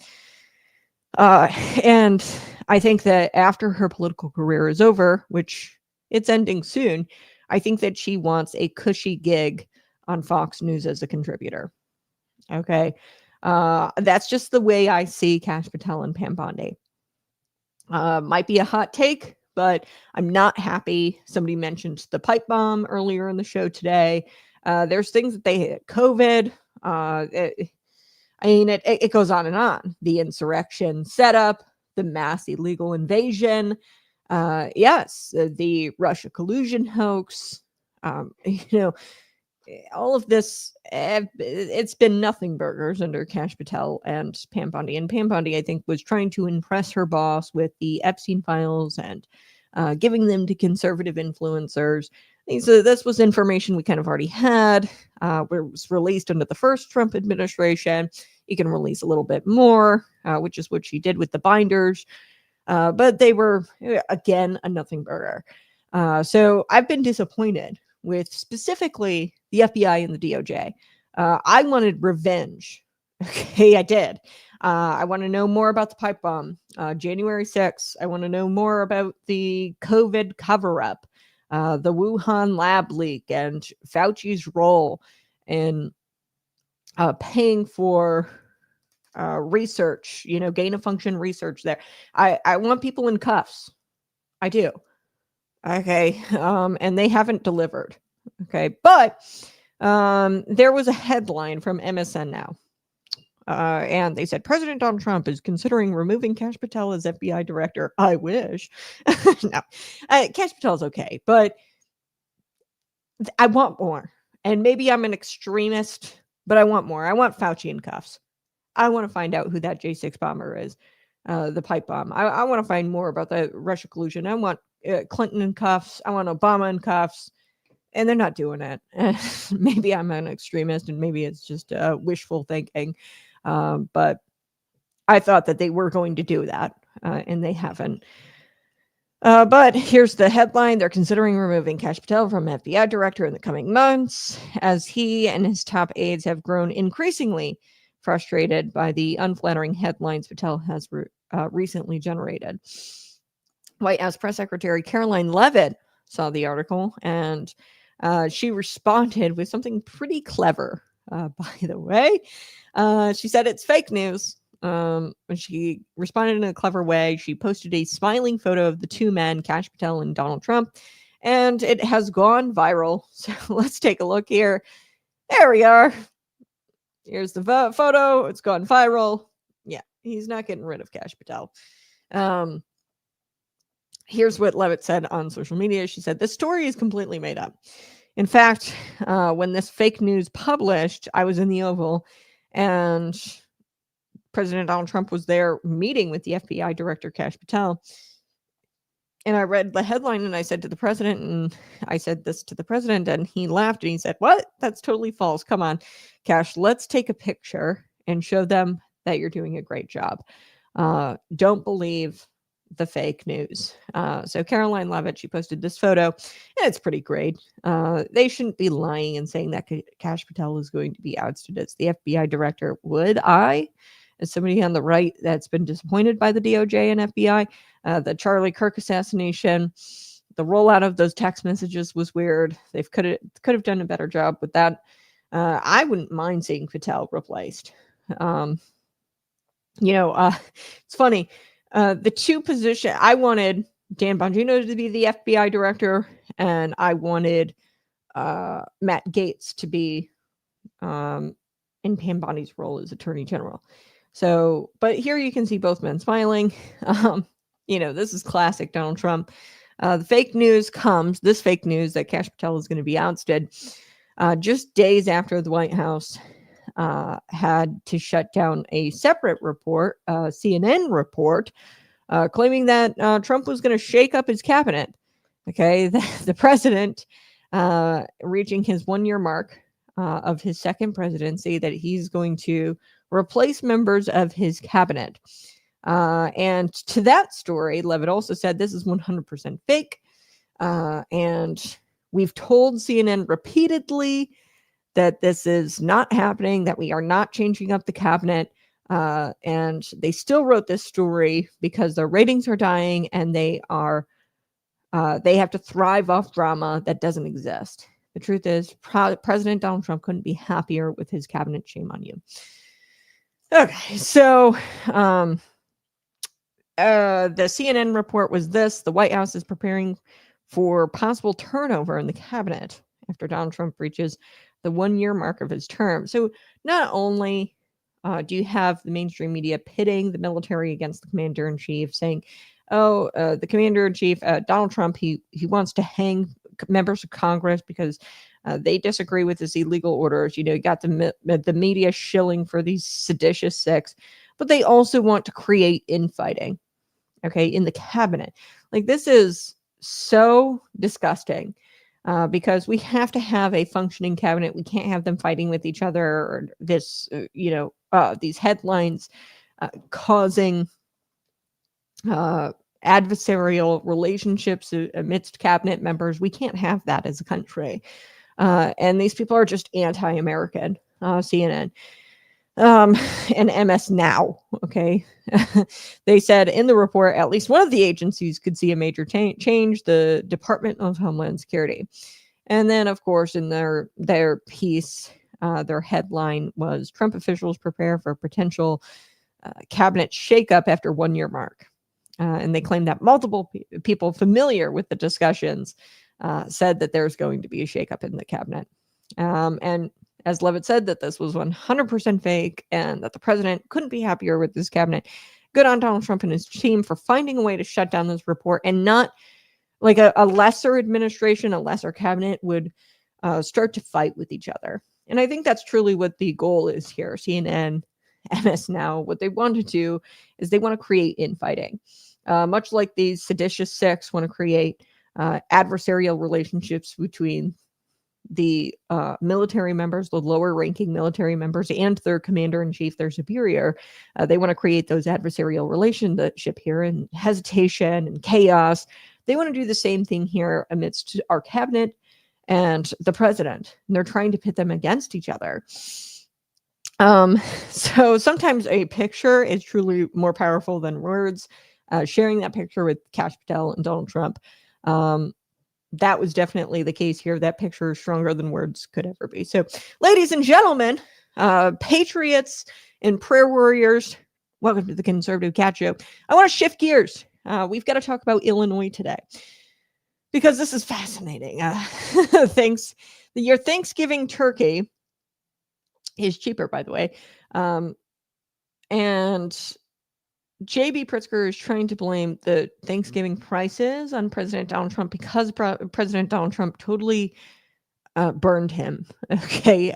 And I think that after her political career is over, which it's ending soon, I think that she wants a cushy gig on Fox News as a contributor. Okay. That's just the way I see Kash Patel and Pam Bondi. Might be a hot take, but I'm not happy. Somebody mentioned the pipe bomb earlier in the show today. There's things that they hit. COVID. It goes on and on. The insurrection setup, the mass illegal invasion. Yes, the Russia collusion hoax. All of this, it's been nothing burgers under Kash Patel and Pam Bondi. And Pam Bondi, I think, was trying to impress her boss with the Epstein files and giving them to conservative influencers. This was information we kind of already had. It was released under the first Trump administration. You can release a little bit more, which is what she did with the binders. But they were, again, a nothing burger. So I've been disappointed with specifically the FBI and the DOJ. I wanted revenge. Okay, I did. I want to know more about the pipe bomb, January 6th. I want to know more about the COVID cover-up, the Wuhan lab leak, and Fauci's role in paying for research, gain-of-function research there. I want people in cuffs. I do. Okay. And they haven't delivered. Okay. But there was a headline from MSN Now. And they said President Donald Trump is considering removing Kash Patel as FBI director. I wish. No. Kash Patel's okay, but I want more. And maybe I'm an extremist, but I want more. I want Fauci in cuffs. I want to find out who that J6 bomber is, the pipe bomb. I want to find more about the Russia collusion. I want Clinton in cuffs. I want Obama in cuffs. And they're not doing it. Maybe I'm an extremist and maybe it's just wishful thinking. But I thought that they were going to do that, and they haven't. But here's the headline. They're considering removing Kash Patel from FBI director in the coming months, as he and his top aides have grown increasingly frustrated by the unflattering headlines Patel has recently generated. White House Press Secretary Caroline Leavitt saw the article, and she responded with something pretty clever, by the way. She said it's fake news. When she responded in a clever way, she posted a smiling photo of the two men, Kash Patel and Donald Trump, and it has gone viral. So let's take a look here. There we are. Here's the photo. It's gone viral. Yeah, he's not getting rid of Kash Patel. Here's what Leavitt said on social media. She said, "This story is completely made up. In fact, when this fake news published, I was in the Oval and President Donald Trump was there meeting with the FBI director, Kash Patel. And I read the headline and I said to the president, and I said this to the president, and he laughed and he said, 'What? That's totally false. Come on, Kash, let's take a picture and show them that you're doing a great job. Don't believe the fake news.'" So Caroline Leavitt, she posted this photo, and it's pretty great. They shouldn't be lying and saying that Kash Patel is going to be ousted as the FBI director. Would I, as somebody on the right that's been disappointed by the DOJ and FBI, the Charlie Kirk assassination, the rollout of those text messages was weird. They could have done a better job with that. I wouldn't mind seeing Patel replaced. It's funny. The two positions, I wanted Dan Bongino to be the FBI director, and I wanted Matt Gaetz to be in Pam Bondi's role as Attorney General. So, but here you can see both men smiling. This is classic Donald Trump. The fake news comes, this fake news that Kash Patel is going to be ousted, just days after the White House had to shut down a separate report, CNN report, claiming that Trump was going to shake up his cabinet. Okay, the president reaching his 1-year mark of his second presidency, that he's going to replace members of his cabinet. And to that story, Leavitt also said this is 100% fake. And we've told CNN repeatedly that this is not happening, that we are not changing up the cabinet. And they still wrote this story because their ratings are dying and they have to thrive off drama that doesn't exist. The truth is, President Donald Trump couldn't be happier with his cabinet. Shame on you. Okay, so the CNN report was this: the White House is preparing for possible turnover in the cabinet after Donald Trump reaches the 1-year mark of his term. So not only do you have the mainstream media pitting the military against the commander-in-chief, saying, oh, the commander-in-chief, Donald Trump, he wants to hang members of Congress because they disagree with his illegal orders. You know, you got the media shilling for these seditious six, but they also want to create infighting, okay, in the cabinet. Like, this is so disgusting because we have to have a functioning cabinet. We can't have them fighting with each other, or this, these headlines causing adversarial relationships amidst cabinet members. We can't have that as a country. And these people are just anti-American, CNN. And MS Now, okay? They said in the report, at least one of the agencies could see a major change, the Department of Homeland Security. And then, of course, in their piece, their headline was, Trump officials prepare for potential cabinet shakeup after 1-year mark. And they claimed that multiple people familiar with the discussions said that there's going to be a shakeup in the cabinet. And as Levitt said, that this was 100% fake and that the president couldn't be happier with this cabinet. Good on Donald Trump and his team for finding a way to shut down this report, and not like a lesser administration, a lesser cabinet would start to fight with each other. And I think that's truly what the goal is here. CNN, MS Now, what they want to do is they want to create infighting. Much like these seditious six want to create adversarial relationships between the military members, the lower ranking military members, and their commander-in-chief, their superior. They want to create those adversarial relationship here, and hesitation and chaos. They want to do the same thing here amidst our cabinet and the president. And they're trying to pit them against each other. So sometimes a picture is truly more powerful than words. Sharing that picture with Kash Patel and Donald Trump, that was definitely the case here. That picture is stronger than words could ever be. So, ladies and gentlemen, patriots and prayer warriors, welcome to the Conservative Cat Show. I want to shift gears. We've got to talk about Illinois today because this is fascinating. Your Thanksgiving turkey is cheaper, by the way. And J.B. Pritzker is trying to blame the Thanksgiving prices on President Donald Trump because President Donald Trump totally burned him. Okay.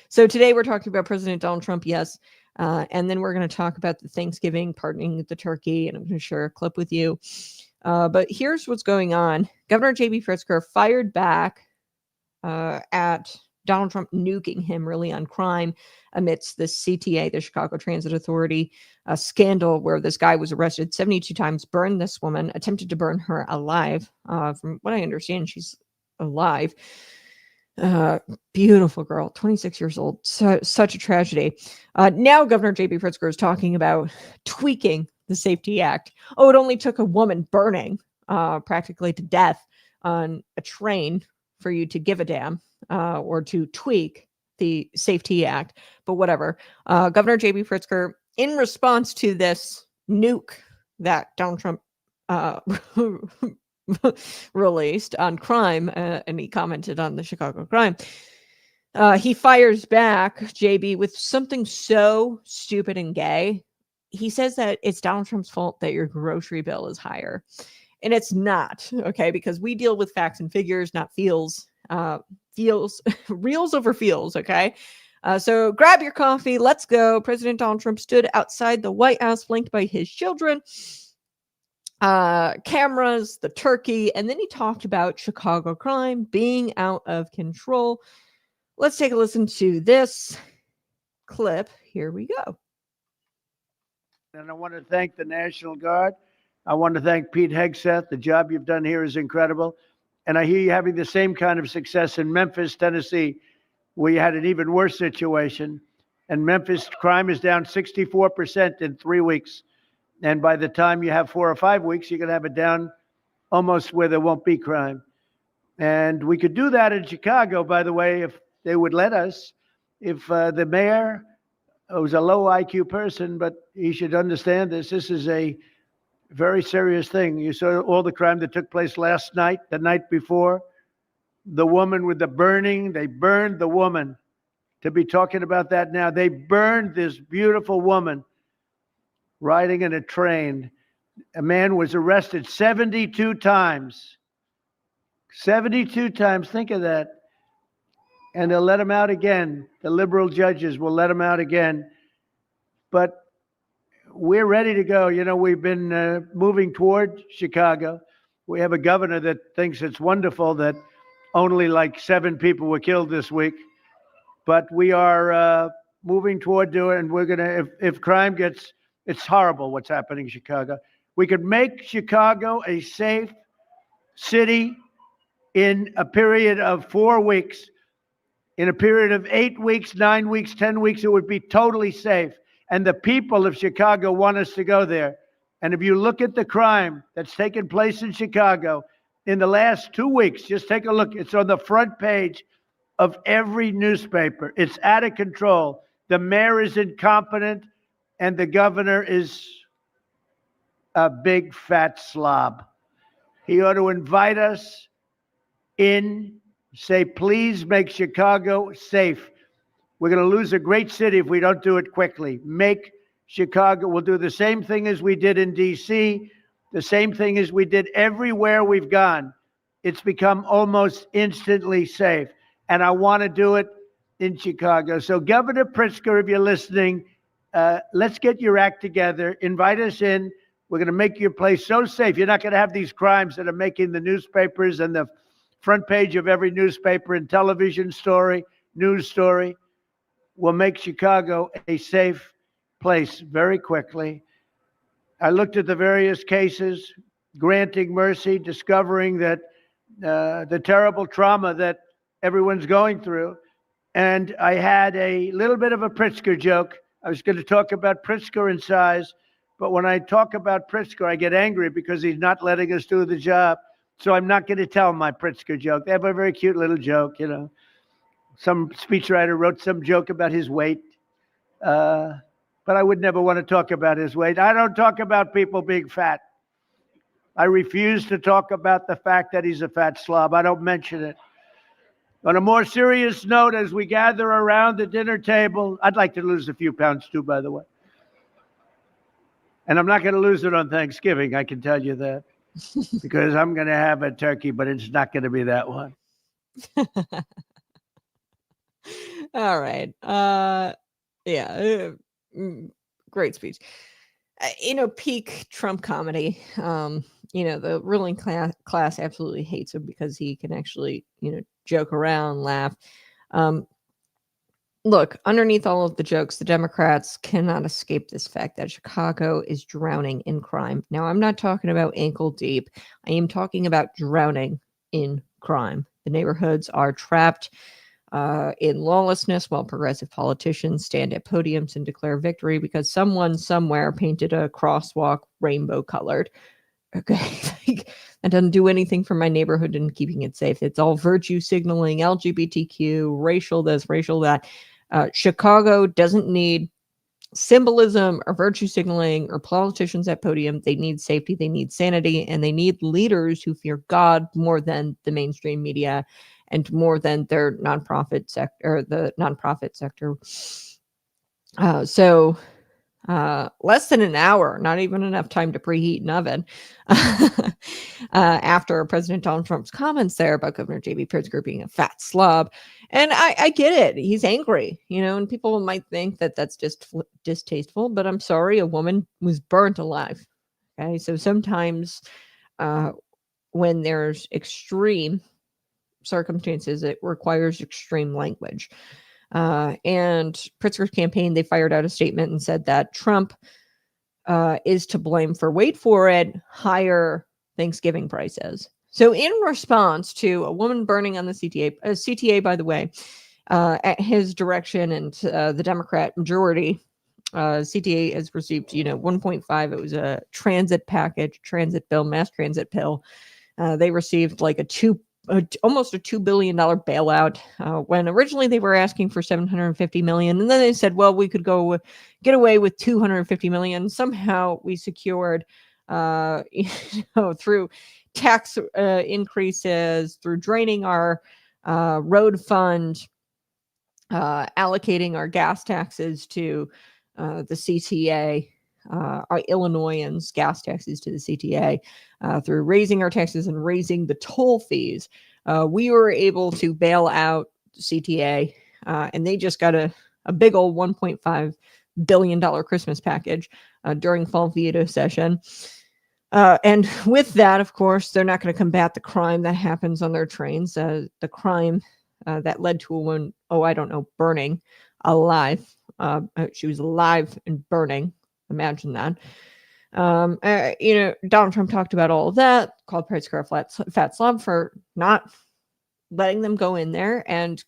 So today we're talking about President Donald Trump, yes. And then we're going to talk about the Thanksgiving pardoning the turkey, and I'm going to share a clip with you. But here's what's going on. Governor J.B. Pritzker fired back at Donald Trump nuking him really on crime amidst the CTA, the Chicago Transit Authority, scandal where this guy was arrested 72 times, burned this woman, attempted to burn her alive. From what I understand, she's alive. Beautiful girl, 26 years old. Such a tragedy. Now Governor J.B. Pritzker is talking about tweaking the Safety Act. Oh, it only took a woman burning practically to death on a train for you to give a damn. Or to tweak the Safety Act, but whatever. Governor J.B. Pritzker, in response to this nuke that Donald Trump released on crime, and he commented on the Chicago crime, he fires back JB with something so stupid and gay. He says that it's Donald Trump's fault that your grocery bill is higher. And it's not, okay, because we deal with facts and figures, not feels. Reels over feels, okay? So grab your coffee, let's go. President Donald Trump stood outside the White House flanked by his children, cameras, the turkey, and then he talked about Chicago crime being out of control. Let's take a listen to this clip. Here we go. And I want to thank the National Guard. I want to thank Pete Hegseth. The job you've done here is incredible. And I hear you having the same kind of success in Memphis, Tennessee. we had an even worse situation. And Memphis crime is down 64% in 3 weeks. And by the time you have 4 or 5 weeks, you're going to have it down almost where there won't be crime. And we could do that in Chicago, by the way, if they would let us. If the mayor, who's a low IQ person, but he should understand this. This is a very serious thing. You saw all the crime that took place last night, the night before. The woman with the burning, they burned the woman. To be talking about that now, they burned this beautiful woman riding in a train. A man was arrested 72 times. 72 times, think of that. And they'll let him out again. The liberal judges will let him out again. But we're ready to go. You know, we've been moving toward Chicago. We have a governor that thinks it's wonderful that only like 7 people were killed this week. But we are moving toward doing, and we're going to, if crime gets, it's horrible what's happening in Chicago. We could make Chicago a safe city in a period of 4 weeks. In a period of 8 weeks, 9 weeks, 10 weeks, it would be totally safe. And the people of Chicago want us to go there. And if you look at the crime that's taken place in Chicago in the last 2 weeks, just take a look. It's on the front page of every newspaper. It's out of control. The mayor is incompetent, and the governor is a big fat slob. He ought to invite us in, say, please make Chicago safe. We're going to lose a great city if we don't do it quickly. Make Chicago, we'll do the same thing as we did in D.C., the same thing as we did everywhere we've gone. It's become almost instantly safe. And I want to do it in Chicago. So Governor Pritzker, if you're listening, let's get your act together. Invite us in. We're going to make your place so safe. You're not going to have these crimes that are making the newspapers and the front page of every newspaper and television story, news story. We'll make Chicago a safe place very quickly. I looked at the various cases, granting mercy, discovering that the terrible trauma that everyone's going through. And I had a little bit of a Pritzker joke. I was going to talk about Pritzker in size, but when I talk about Pritzker, I get angry because he's not letting us do the job. So I'm not going to tell my Pritzker joke. They have a very cute little joke, you know. Some speechwriter wrote some joke about his weight, but I would never want to talk about his weight. I don't talk about people being fat. I refuse to talk about the fact that he's a fat slob. I don't mention it. On a more serious note, as we gather around the dinner table, I'd like to lose a few pounds too, by the way. And I'm not going to lose it on Thanksgiving, I can tell you that, because I'm going to have a turkey, but it's not going to be that one. All right. Great speech. Peak Trump comedy. The ruling class absolutely hates him because he can actually, joke around, laugh. Look, underneath all of the jokes, the Democrats cannot escape this fact that Chicago is drowning in crime. Now, I'm not talking about ankle deep. I am talking about drowning in crime. The neighborhoods are trapped in lawlessness while progressive politicians stand at podiums and declare victory because someone somewhere painted a crosswalk rainbow colored. Okay. That doesn't do anything for my neighborhood and keeping it safe. It's all virtue signaling, LGBTQ, racial this, racial that. Chicago doesn't need symbolism or virtue signaling or politicians at podium. They need safety, they need sanity, and they need leaders who fear God more than the mainstream media and more than their nonprofit sector, or the nonprofit sector. Less than an hour, not even enough time to preheat an oven, after President Donald Trump's comments there about Governor J.B. Pritzker being a fat slob. And I get it. He's angry, and people might think that that's just distasteful, but I'm sorry, a woman was burnt alive. Okay. So sometimes when there's extreme circumstances, it requires extreme language. And Pritzker's campaign, they fired out a statement and said that Trump is to blame for, wait for it, higher Thanksgiving prices. So in response to a woman burning on the CTA, by the way, at his direction and the Democrat majority, CTA has received, 1.5. It was a transit package, transit bill, mass transit bill. They received like almost a $2 billion bailout when originally they were asking for $750 million. And then they said, well, we could get away with $250 million. Somehow we secured, through tax increases, through draining our road fund, allocating our gas taxes to the CTA, our Illinoisans' gas taxes to the CTA, through raising our taxes and raising the toll fees. We were able to bail out CTA, and they just got a big old $1.5 billion Christmas package during fall veto session. And with that, of course, they're not going to combat the crime that happens on their trains. The crime that led to a woman, burning alive. She was alive and burning. Imagine that. Donald Trump talked about all of that, called Pritzker a fat slob for not letting them go in there and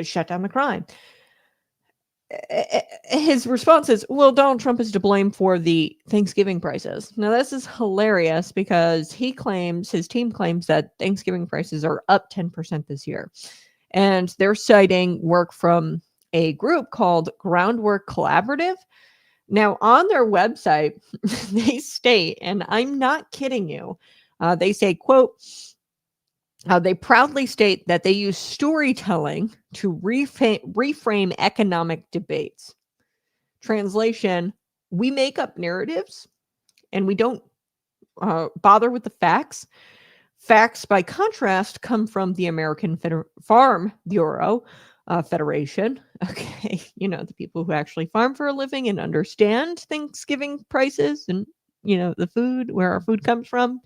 shut down the crime. His response is, well, Donald Trump is to blame for the Thanksgiving prices. Now, this is hilarious because his team claims that Thanksgiving prices are up 10% this year. And they're citing work from a group called Groundwork Collaborative. Now, on their website, they state, and I'm not kidding you, they say, quote, they proudly state that they use storytelling to reframe economic debates. Translation, we make up narratives and we don't bother with the facts. Facts, by contrast, come from the American Farm Bureau Federation. Okay, the people who actually farm for a living and understand Thanksgiving prices and, the food, where our food comes from.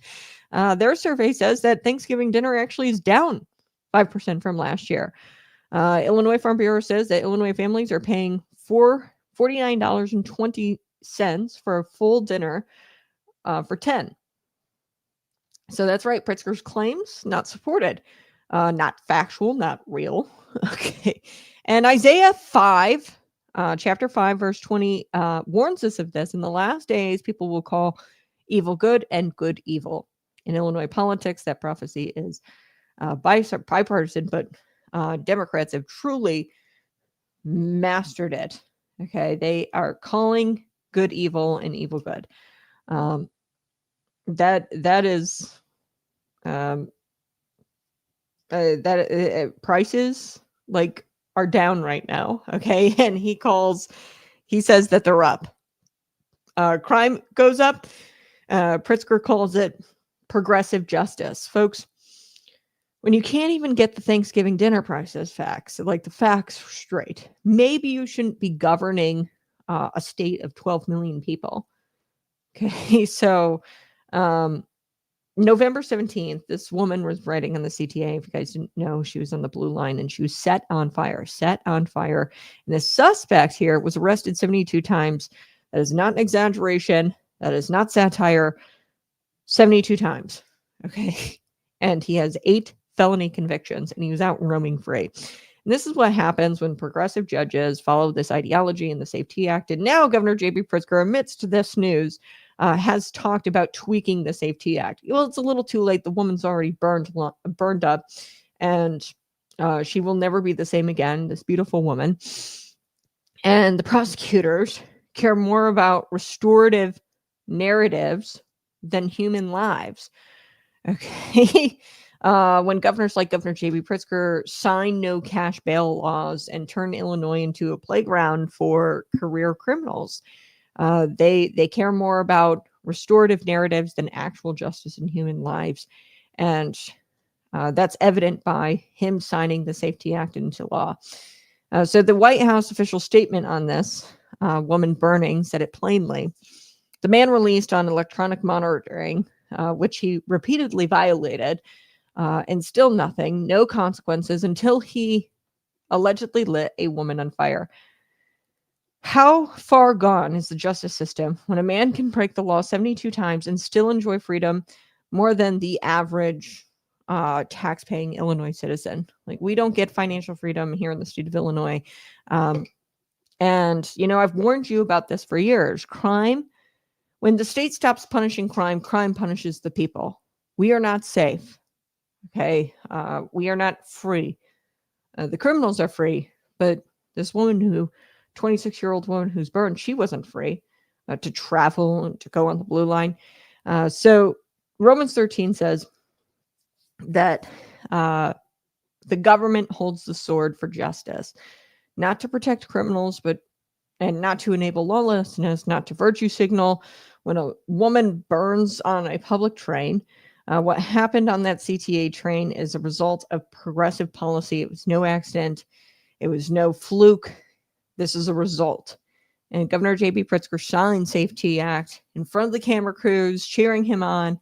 Their survey says that Thanksgiving dinner actually is down 5% from last year. Illinois Farm Bureau says that Illinois families are paying $49.20 for a full dinner for 10. So that's right. Pritzker's claims not supported, not factual, not real. Okay. And Isaiah 5, chapter 5, verse 20 warns us of this. In the last days, people will call evil good and good evil. In Illinois politics, that prophecy is bipartisan, but Democrats have truly mastered it. Okay. They are calling good evil and evil good. That is prices are down right now. Okay. And he says that they're up. Crime goes up. Pritzker calls it progressive justice. Folks, when you can't even get the Thanksgiving dinner prices the facts straight, maybe you shouldn't be governing a state of 12 million people. Okay. So, November 17th, this woman was writing on the CTA. If you guys didn't know, she was on the blue line and she was set on fire. And the suspect here was arrested 72 times. That is not an exaggeration. That is not satire. 72 times. Okay. And he has 8 felony convictions and he was out roaming free. And this is what happens when progressive judges follow this ideology in the Safety Act. And now Governor J.B. Pritzker, amidst this news, has talked about tweaking the Safety Act. Well, it's a little too late. The woman's already burned up, and she will never be the same again, this beautiful woman. And the prosecutors care more about restorative narratives than human lives. Okay. When governors like Governor J.B. Pritzker sign no cash bail laws and turn Illinois into a playground for career criminals, they care more about restorative narratives than actual justice in human lives. And that's evident by him signing the Safety Act into law. So the White House official statement on this woman burning said it plainly. The man released on electronic monitoring, which he repeatedly violated, and still nothing, no consequences until he allegedly lit a woman on fire. How far gone is the justice system when a man can break the law 72 times and still enjoy freedom more than the average tax-paying Illinois citizen. Like, we don't get financial freedom here in the state of Illinois. And, I've warned you about this for years. Crime, when the state stops punishing crime, crime punishes the people. We are not safe. Okay. We are not free. The criminals are free, but this woman 26-year-old woman who's burned, she wasn't free to travel and to go on the blue line. So Romans 13 says that the government holds the sword for justice, not to protect criminals, and not to enable lawlessness, not to virtue signal. When a woman burns on a public train, what happened on that CTA train is a result of progressive policy. It was no accident. It was no fluke. This is a result. And Governor J.B. Pritzker signed Safety Act in front of the camera crews, cheering him on.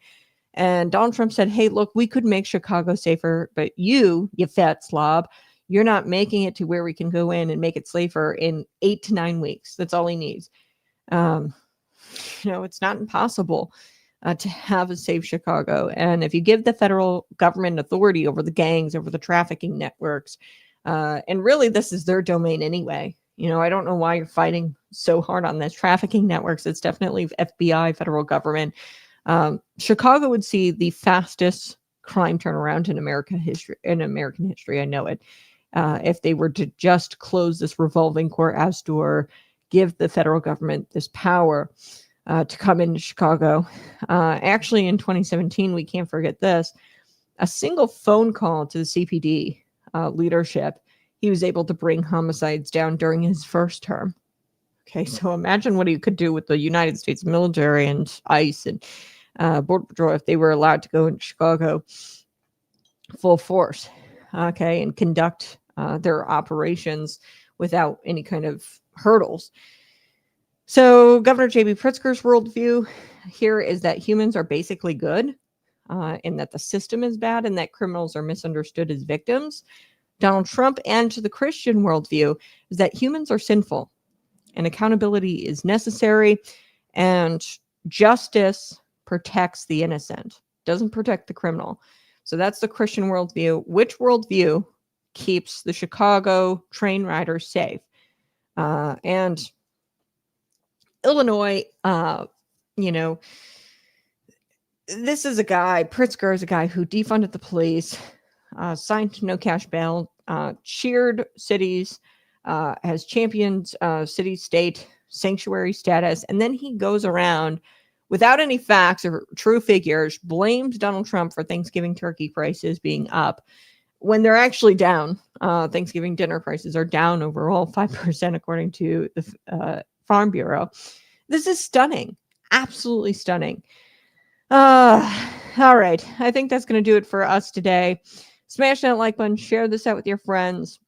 And Donald Trump said, hey, look, we could make Chicago safer, but you fat slob, you're not making it to where we can go in and make it safer in 8 to 9 weeks. That's all he needs. It's not impossible to have a safe Chicago. And if you give the federal government authority over the gangs, over the trafficking networks, and really this is their domain anyway. I don't know why you're fighting so hard on this. Trafficking networks, it's definitely FBI, federal government. Chicago would see the fastest crime turnaround in American history. I know it. If they were to just close this revolving courthouse door, give the federal government this power to come into Chicago. Actually, in 2017, we can't forget this, a single phone call to the CPD leadership, he was able to bring homicides down during his first term. Okay, so imagine what he could do with the United States military and ICE and Border Patrol if they were allowed to go into Chicago full force, okay, and conduct their operations without any kind of hurdles. So Governor J.B. Pritzker's worldview here is that humans are basically good, and that the system is bad, and that criminals are misunderstood as victims. Donald Trump and to the Christian worldview is that humans are sinful and accountability is necessary, and justice protects the innocent, doesn't protect the criminal. So that's the Christian worldview. Which worldview keeps the Chicago train riders safe? And Illinois, this is a guy, Pritzker is a guy who defunded the police, signed no cash bail, cheered cities, has championed city-state sanctuary status, and then he goes around without any facts or true figures, blames Donald Trump for Thanksgiving turkey prices being up when they're actually down. Thanksgiving dinner prices are down overall 5% according to the Farm Bureau. This is stunning, absolutely stunning. All right, I think that's going to do it for us today. Smash that like button, share this out with your friends.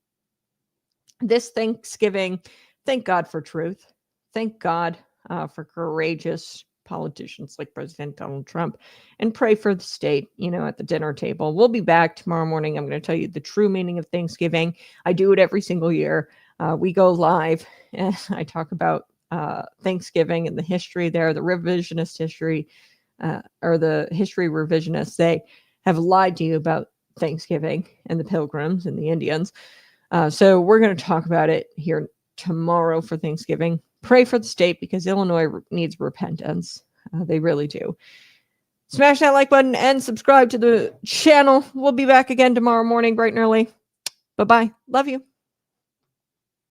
This Thanksgiving, thank God for truth. Thank God for courageous politicians like President Donald Trump, and pray for the state, at the dinner table. We'll be back tomorrow morning. I'm going to tell you the true meaning of Thanksgiving. I do it every single year. We go live and I talk about Thanksgiving and the history there, the revisionist history, or the history revisionists. They have lied to you about Thanksgiving and the Pilgrims and the Indians. So we're going to talk about it here tomorrow for Thanksgiving. Pray for the state because Illinois needs repentance. They really do. Smash that like button and subscribe to the channel. We'll be back again tomorrow morning, bright and early. Bye-bye. Love you.